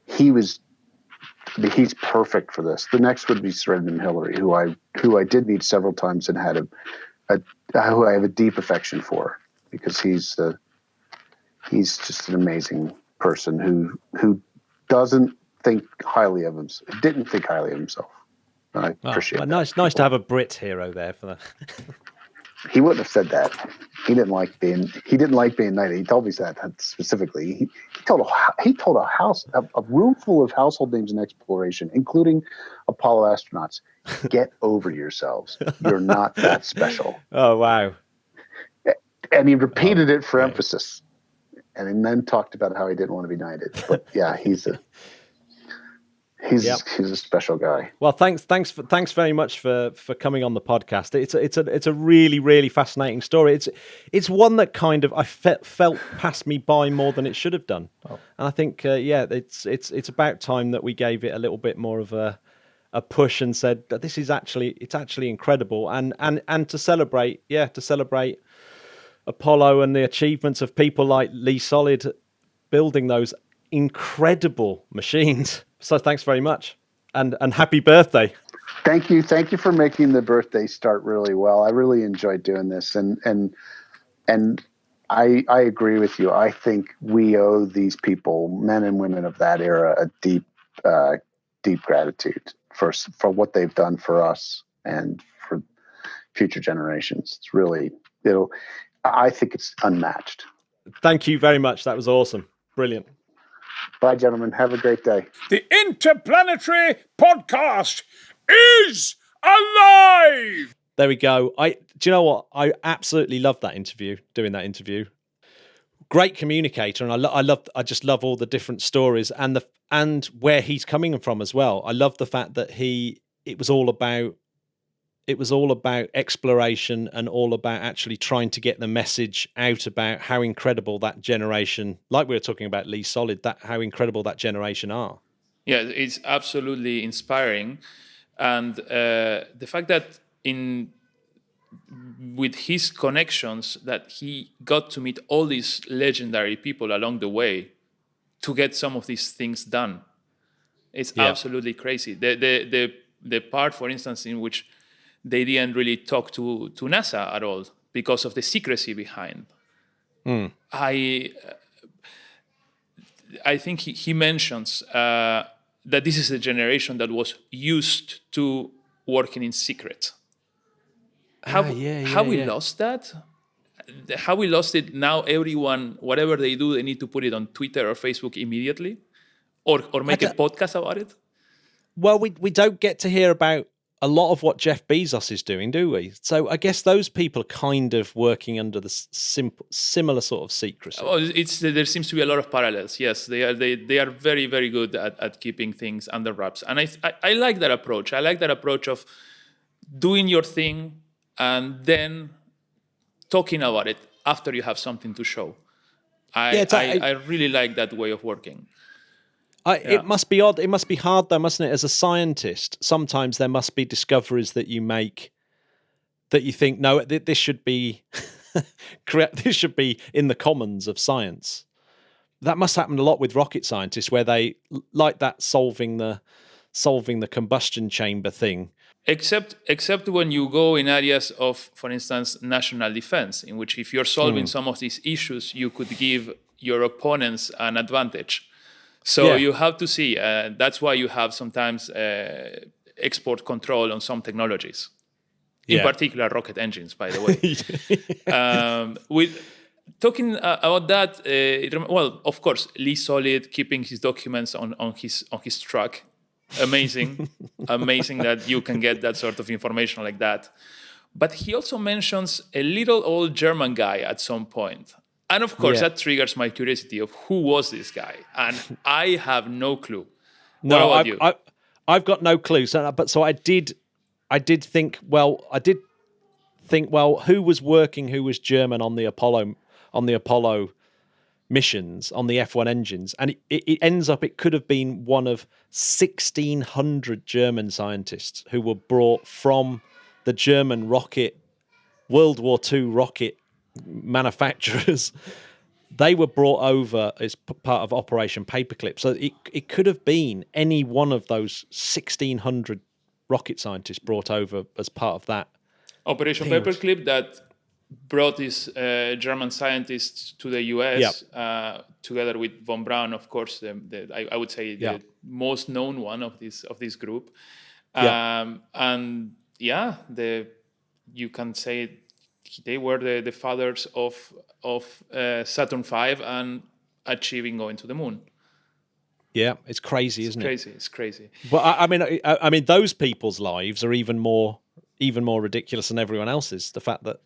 He's perfect for this. The next would be Sir Edmund Hillary, who I did meet several times and had who I have a deep affection for, because he's just an amazing person who doesn't think highly of himself. Didn't think highly of himself. I appreciate that. Nice to have a Brit hero there for that. He wouldn't have said that. He didn't like being knighted. He told me that specifically. He told a room full of household names in exploration, including Apollo astronauts. Get over yourselves. You're not that special. Oh wow! And he repeated it for emphasis, and then talked about how he didn't want to be knighted. But yeah, he's a special guy. Well, thanks very much for coming on the podcast. It's a really, really fascinating story. It's one that kind of I felt passed me by more than it should have done. And I think it's about time that we gave it a little bit more of a push and said that it's actually incredible, and to celebrate Apollo and the achievements of people like Lee Solid building those incredible machines. So thanks very much, and happy birthday. Thank you for making the birthday start really well. I really enjoyed doing this, and I agree with you. I think we owe these people, men and women of that era, a deep gratitude for what they've done for us and for future generations. It's really I think it's unmatched. Thank you very much. That was awesome. Brilliant. Bye, gentlemen. Have a great day. The Interplanetary Podcast is alive! There we go. Do you know what? I absolutely loved that interview, doing that interview. Great communicator, and I just love all the different stories and where he's coming from as well. I love the fact that it was all about exploration and all about actually trying to get the message out about how incredible that generation, like we were talking about Lee Solid, how incredible that generation are. Yeah, it's absolutely inspiring. And the fact that with his connections, that he got to meet all these legendary people along the way to get some of these things done. It's absolutely crazy. The part, for instance, in which they didn't really talk to NASA at all because of the secrecy behind. I think he mentions that this is a generation that was used to working in secret. How we lost that? How we lost it now? Everyone, whatever they do, they need to put it on Twitter or Facebook immediately, or make a podcast about it. Well, we don't get to hear about a lot of what Jeff Bezos is doing, do we? So I guess those people are kind of working under the similar sort of secrecy. Oh, there seems to be a lot of parallels. Yes, they are very, very good at keeping things under wraps, and I like that approach. I like that approach of doing your thing and then talking about it after you have something to show. I really like that way of working. It must be odd. It must be hard, though, mustn't it? As a scientist, sometimes there must be discoveries that you make that you think, no, this should be this should be in the commons of science. That must happen a lot with rocket scientists, where they like that solving the combustion chamber thing. Except when you go in areas of, for instance, national defense, in which if you're solving some of these issues, you could give your opponents an advantage. So you have to see. That's why you have sometimes export control on some technologies, in particular rocket engines, by the way. With talking about that, well, of course, Lee Solid keeping his documents on his truck. Amazing that you can get that sort of information like that. But he also mentions a little old German guy at some point. And of course, that triggers my curiosity of who was this guy. And I have no clue. No, I've got no clue. So I did think, well, who was working, who was German on the Apollo missions, on the F1 engines, and it ends up, it could have been one of 1,600 German scientists who were brought from the German World War II rocket manufacturers. They were brought over as part of Operation Paperclip. So it could have been any one of those 1,600 rocket scientists brought over as part of that. Operation Paperclip that brought these German scientists to the US, together with von Braun, of course. I would say the most known one of this group, and you can say they were the fathers of Saturn V and achieving going to the moon. Yeah, it's crazy, isn't it? It's crazy. But I mean, those people's lives are even more ridiculous than everyone else's. The fact that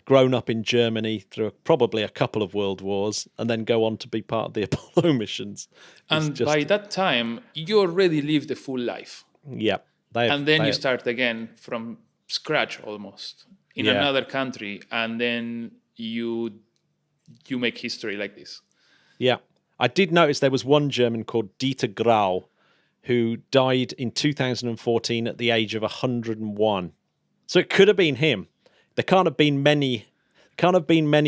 grown up in Germany through probably a couple of world wars and then go on to be part of the Apollo missions. And by that time, you already lived a full life. Yeah. You start again from scratch almost in another country, and then you make history like this. Yeah. I did notice there was one German called Dieter Grau who died in 2014 at the age of 101. So it could have been him. There can't have been many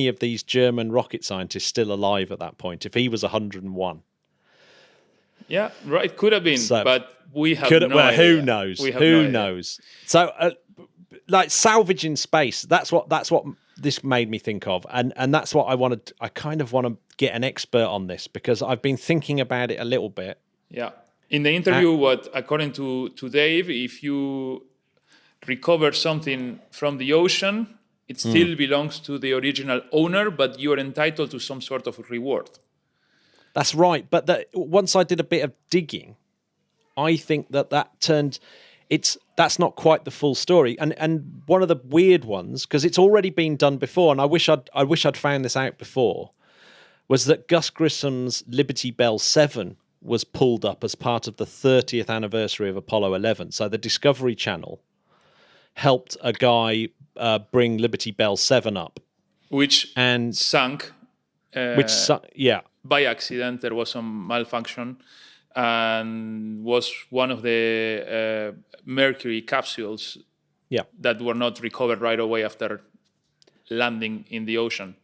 of these German rocket scientists still alive at that point if he was 101. Yeah, right. Could have been, but we have no idea. Who knows? Who knows? So, like salvaging space. That's what this made me think of, and that's what I wanted. I kind of want to get an expert on this because I've been thinking about it a little bit. Yeah. In the interview, according to Dave, if you recover something from the ocean, it still belongs to the original owner, but you're entitled to some sort of reward. That's right. But once I did a bit of digging, I think that's not quite the full story. And one of the weird ones, because it's already been done before, and I wish I'd found this out before, was that Gus Grissom's Liberty Bell 7 was pulled up as part of the 30th anniversary of Apollo 11. So the Discovery Channel helped a guy bring Liberty Bell 7 up. Which sank. By accident. There was some malfunction and was one of the Mercury capsules that were not recovered right away after landing in the ocean.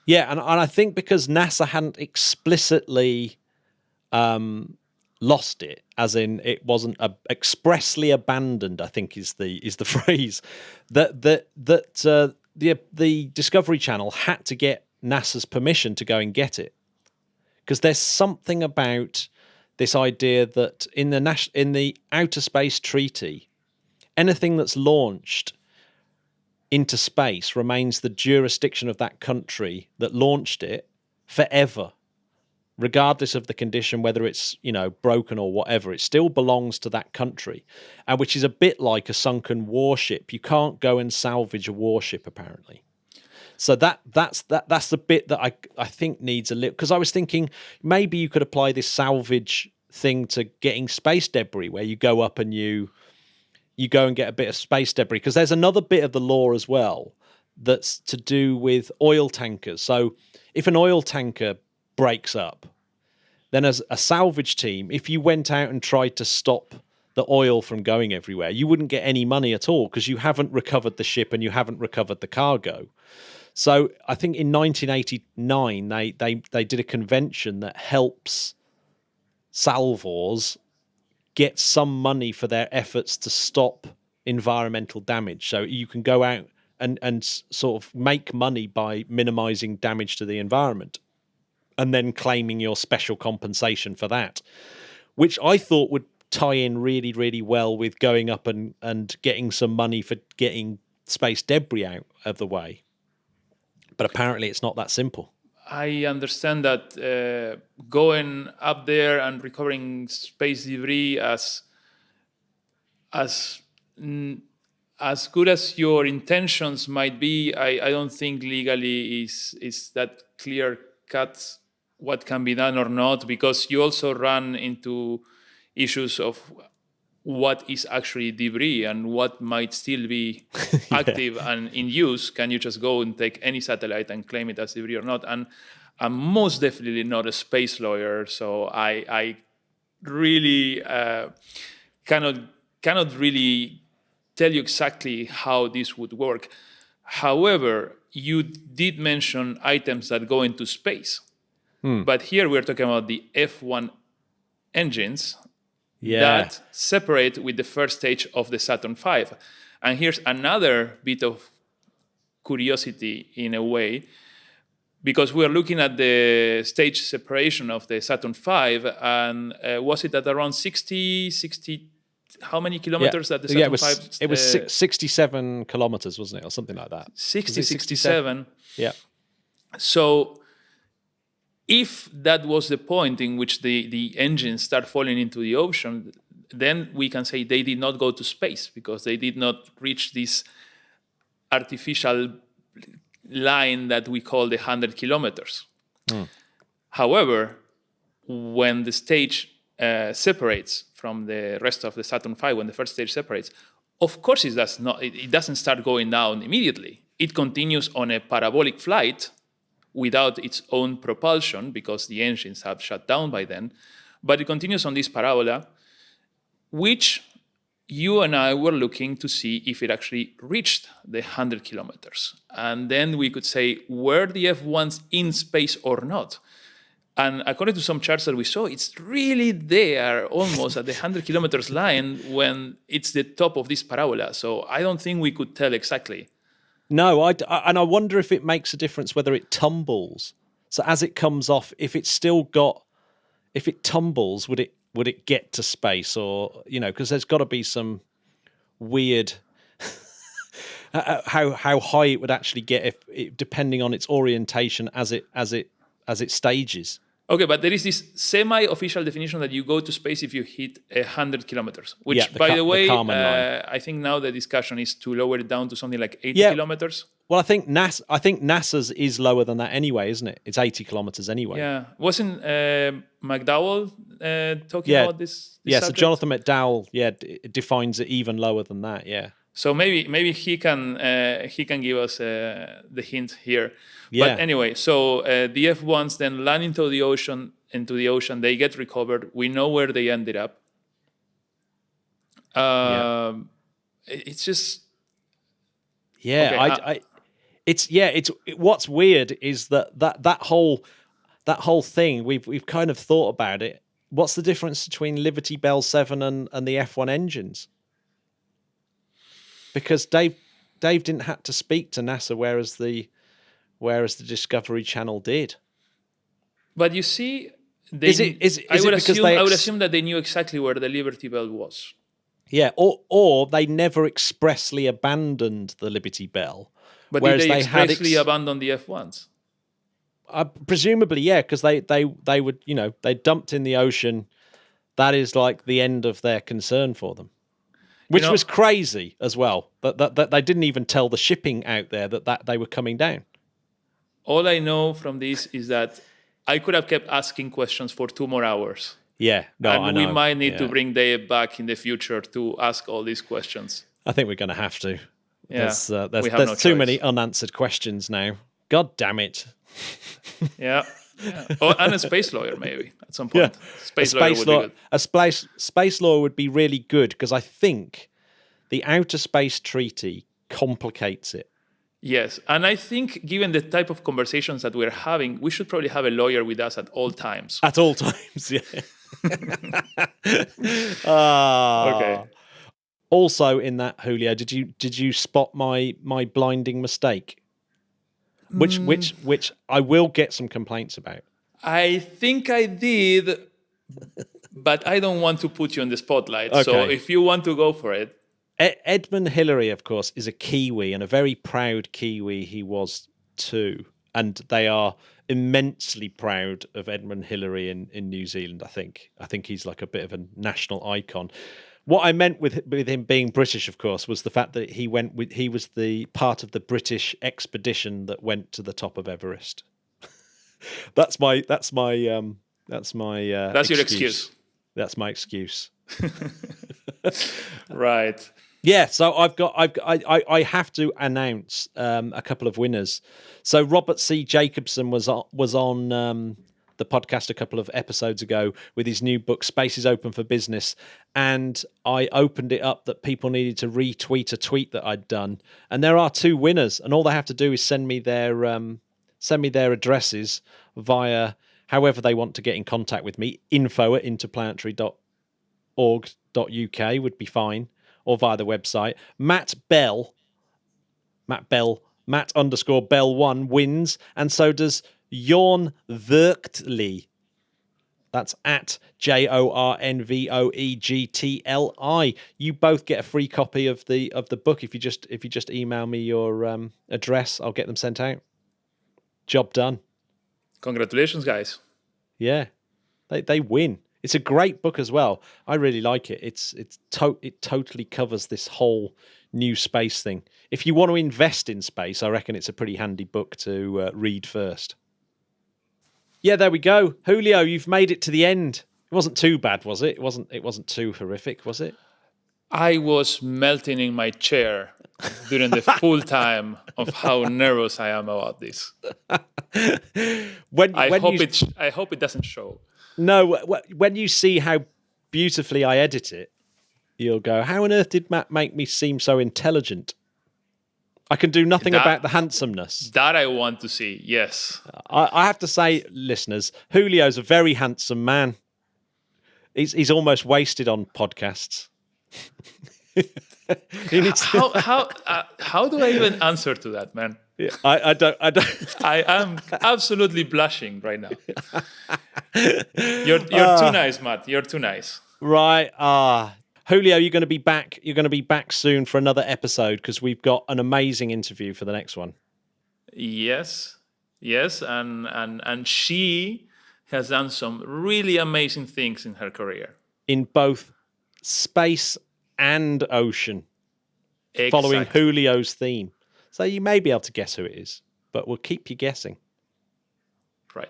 Yeah, and I think because NASA hadn't explicitly lost it, as in it wasn't expressly abandoned, I think is the phrase, that the Discovery Channel had to get NASA's permission to go and get it, because there's something about this idea that in the Outer Space Treaty, anything that's launched into space remains the jurisdiction of that country that launched it forever, regardless of the condition, whether it's broken or whatever. It still belongs to that country, and which is a bit like a sunken warship. You can't go and salvage a warship, apparently. So that's the bit that I think needs a little, because I was thinking maybe you could apply this salvage thing to getting space debris, where you go up and you go and get a bit of space debris, because there's another bit of the law as well that's to do with oil tankers. So if an oil tanker breaks up, then as a salvage team, if you went out and tried to stop the oil from going everywhere, you wouldn't get any money at all because you haven't recovered the ship and you haven't recovered the cargo. So I think in 1989 they did a convention that helps salvors get some money for their efforts to stop environmental damage. So you can go out and sort of make money by minimizing damage to the environment and then claiming your special compensation for that, which I thought would tie in really, really well with going up and getting some money for getting space debris out of the way. But apparently it's not that simple. I understand that going up there and recovering space debris as good as your intentions might be, I don't think legally is that clear cut what can be done or not, because you also run into issues of what is actually debris and what might still be active and in use. Can you just go and take any satellite and claim it as debris or not? And I'm most definitely not a space lawyer, so I really cannot really tell you exactly how this would work. However, you did mention items that go into space. But here we're talking about the F1 engines that separate with the first stage of the Saturn V. And here's another bit of curiosity in a way, because we're looking at the stage separation of the Saturn V, and was it at around 60, how many kilometers that the Saturn V? It was 67 kilometers, wasn't it? Or something like that. 67. Yeah. So if that was the point in which the engines start falling into the ocean, then we can say they did not go to space because they did not reach this artificial line that we call the 100 kilometers. However, when the stage separates from the rest of the Saturn V, when the first stage separates, of course it doesn't start going down immediately. It continues on a parabolic flight without its own propulsion because the engines have shut down by then. But it continues on this parabola, which you and I were looking to see if it actually reached the 100 kilometers. And then we could say, were the F1s in space or not? And according to some charts that we saw, it's really there almost at the 100 kilometers line when it's the top of this parabola. So I don't think we could tell exactly. No, and I wonder if it makes a difference whether it tumbles. So as it comes off, if it tumbles, would it get to space, or because there's got to be some weird how high it would actually get depending on its orientation as it stages. Okay, but there is this semi-official definition that you go to space if you hit 100 kilometers, which, by the way, I think now the discussion is to lower it down to something like 80 kilometers. Well, I think NASA's is lower than that anyway, isn't it? It's 80 kilometers anyway. Yeah. Wasn't McDowell talking about this Yeah, subject? so Jonathan McDowell, defines it even lower than that, yeah. So maybe he can give us the hint here. Yeah. But anyway, so the F1s then land into the ocean. They get recovered. We know where they ended up. It's just what's weird is that whole thing we've kind of thought about it. What's the difference between Liberty Bell 7 and the F1 engines? Because Dave didn't have to speak to NASA, whereas the Discovery Channel did. But you see, I would assume that they knew exactly where the Liberty Bell was. Yeah, or they never expressly abandoned the Liberty Bell. But did they expressly abandon the F1s? Presumably, yeah, because they would, they dumped in the ocean. That is like the end of their concern for them. Which was crazy as well. That they didn't even tell the shipping out there that they were coming down. All I know from this is that I could have kept asking questions for 2 more hours. Yeah, no, I know. We might need to bring Dave back in the future to ask all these questions. I think we're going to have to. Yeah, there's too many unanswered questions now. God damn it. Yeah. Yeah. And a space lawyer, maybe, at some point. Yeah. Space lawyer would be good. A space law would be really good because I think the Outer Space Treaty complicates it. Yes, and I think given the type of conversations that we're having, we should probably have a lawyer with us at all times. At all times, yeah. Okay. Also, in that, Julio, did you spot my blinding mistake? Which I will get some complaints about. I think I did, but I don't want to put you on the spotlight. Okay. So if you want to go for it. Edmund Hillary, of course, is a Kiwi, and a very proud Kiwi he was too. And they are immensely proud of Edmund Hillary in New Zealand, I think. I think he's like a bit of a national icon. What I meant with him being British, of course, was the fact that he was the part of the British expedition that went to the top of Everest. That's your excuse. That's my excuse. Right. Yeah, so I have to announce a couple of winners. So Robert C. Jacobson was on the podcast a couple of episodes ago with his new book, Space is Open for Business. And I opened it up that people needed to retweet a tweet that I'd done. And there are 2 winners. And all they have to do is send me their addresses via however they want to get in contact with me. info@interplanetary.org.uk would be fine. Or via the website. Matt _Bell1 wins. And so does Jorn Verktli. That's at JORNVOEGTLI. You both get a free copy of the book if you just email me your address. I'll get them sent out. Job done. Congratulations, guys. Yeah, they win. It's a great book as well. I really like it. It totally covers this whole new space thing. If you want to invest in space, I reckon it's a pretty handy book to read first. Yeah, there we go. Julio, you've made it to the end. It wasn't too bad, was it? It wasn't too horrific, was it? I was melting in my chair during the full time of how nervous I am about this. I hope it doesn't show. No, when you see how beautifully I edit it, you'll go, how on earth did Matt make me seem so intelligent? I can do nothing about the handsomeness. That I want to see, yes. I have to say, listeners, Julio's a very handsome man. He's almost wasted on podcasts. How do I even answer to that, man? Yeah, I don't. I am absolutely blushing right now. You're too nice, Matt. You're too nice. Right. Julio, you're going to be back. You're going to be back soon for another episode because we've got an amazing interview for the next one. Yes, and she has done some really amazing things in her career in both space and ocean, exactly. Following Julio's theme. So you may be able to guess who it is, but we'll keep you guessing. Right.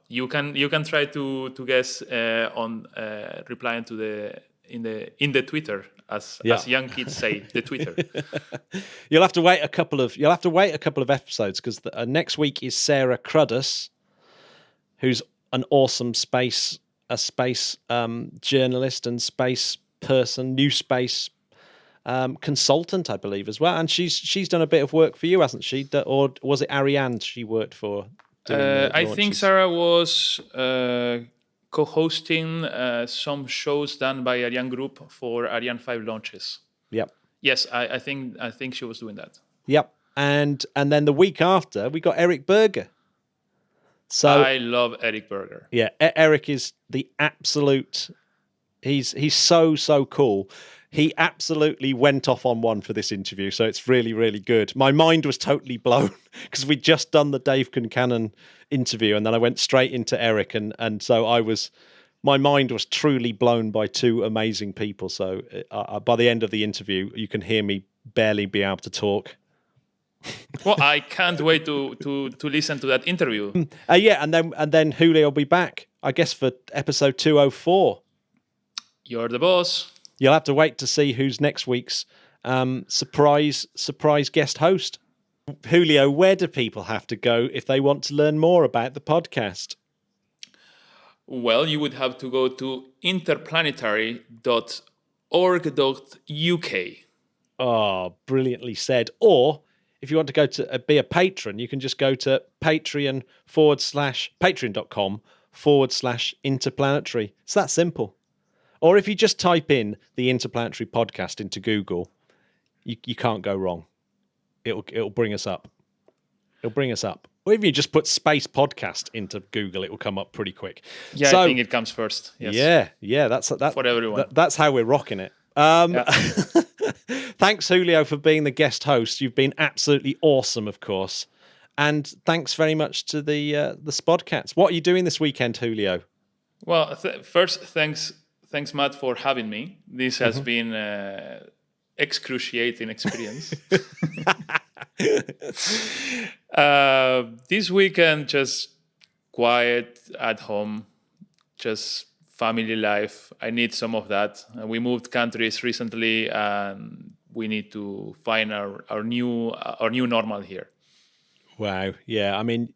You can try to guess on replying to in the Twitter as young kids say, the Twitter. You'll have to wait a couple of episodes because next week is Sarah Cruddas, who's an awesome space journalist and space person, new space consultant, I believe, as well. And she's done a bit of work for you, hasn't she? Or was it Ariane she worked for? I think Sarah was co-hosting some shows done by Ariane Group for Ariane 5 launches. Yep. Yes, I think she was doing that. Yep. And then the week after, we got Eric Berger. So I love Eric Berger. Yeah, Eric is the absolute. He's so cool. He absolutely went off on one for this interview, so it's really, really good. My mind was totally blown because we'd just done the Dave Concannon interview, and then I went straight into Eric, and so my mind was truly blown by 2 amazing people. So by the end of the interview, you can hear me barely be able to talk. Well, I can't wait to listen to that interview. Yeah, and then Julio will be back, I guess, for episode 204. You're the boss. You'll have to wait to see who's next week's surprise guest host. Julio, where do people have to go if they want to learn more about the podcast? Well, you would have to go to interplanetary.org.uk. Oh, brilliantly said. Or if you want to go to be a patron, you can just go to patreon.com/interplanetary. It's that simple. Or if you just type in the Interplanetary podcast into Google, you can't go wrong. It'll bring us up. It'll bring us up. Or if you just put space podcast into Google, it will come up pretty quick. Yeah, so, I think it comes first. Yes. Yeah, that's for everyone. That's how we're rocking it. Thanks, Julio, for being the guest host. You've been absolutely awesome, of course. And thanks very much to the Spodcats. What are you doing this weekend, Julio? Well, first, thanks, Matt, for having me. This has been excruciating experience. This weekend, just quiet at home, just family life. I need some of that. We moved countries recently, and we need to find our new normal here. Wow. Yeah. I mean,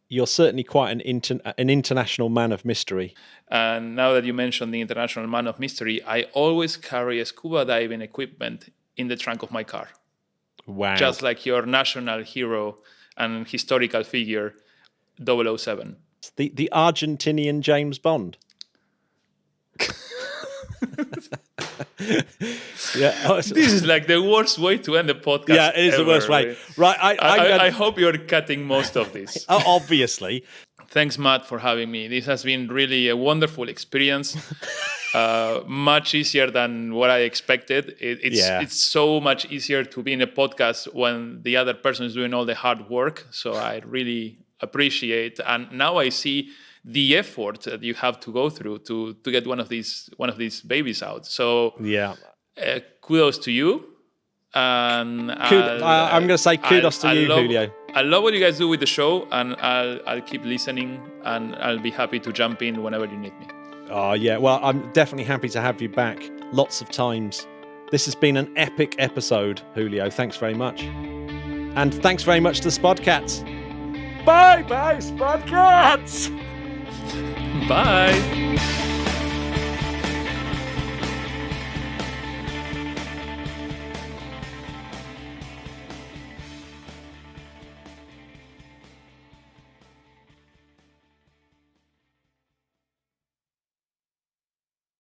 you're certainly quite an international man of mystery. And now that you mentioned the international man of mystery, I always carry a scuba diving equipment in the trunk of my car. Wow. Just like your national hero and historical figure, 007. The Argentinian James Bond. Yeah, this is like the worst way to end the podcast. Yeah, it is ever, the worst way. Right, I hope you're cutting most of this. Obviously. Thanks, Matt, for having me. This has been really a wonderful experience. Much easier than what I expected. It's so much easier to be in a podcast when the other person is doing all the hard work. So I really appreciate, and now I see the effort that you have to go through to get one of these babies out. So kudos to you. And I'm going to say kudos to you, Julio. I love what you guys do with the show, and I'll keep listening, and I'll be happy to jump in whenever you need me. Oh, yeah. Well, I'm definitely happy to have you back lots of times. This has been an epic episode, Julio. Thanks very much. And thanks very much to the Spodcats. Bye, Spodcats! Bye.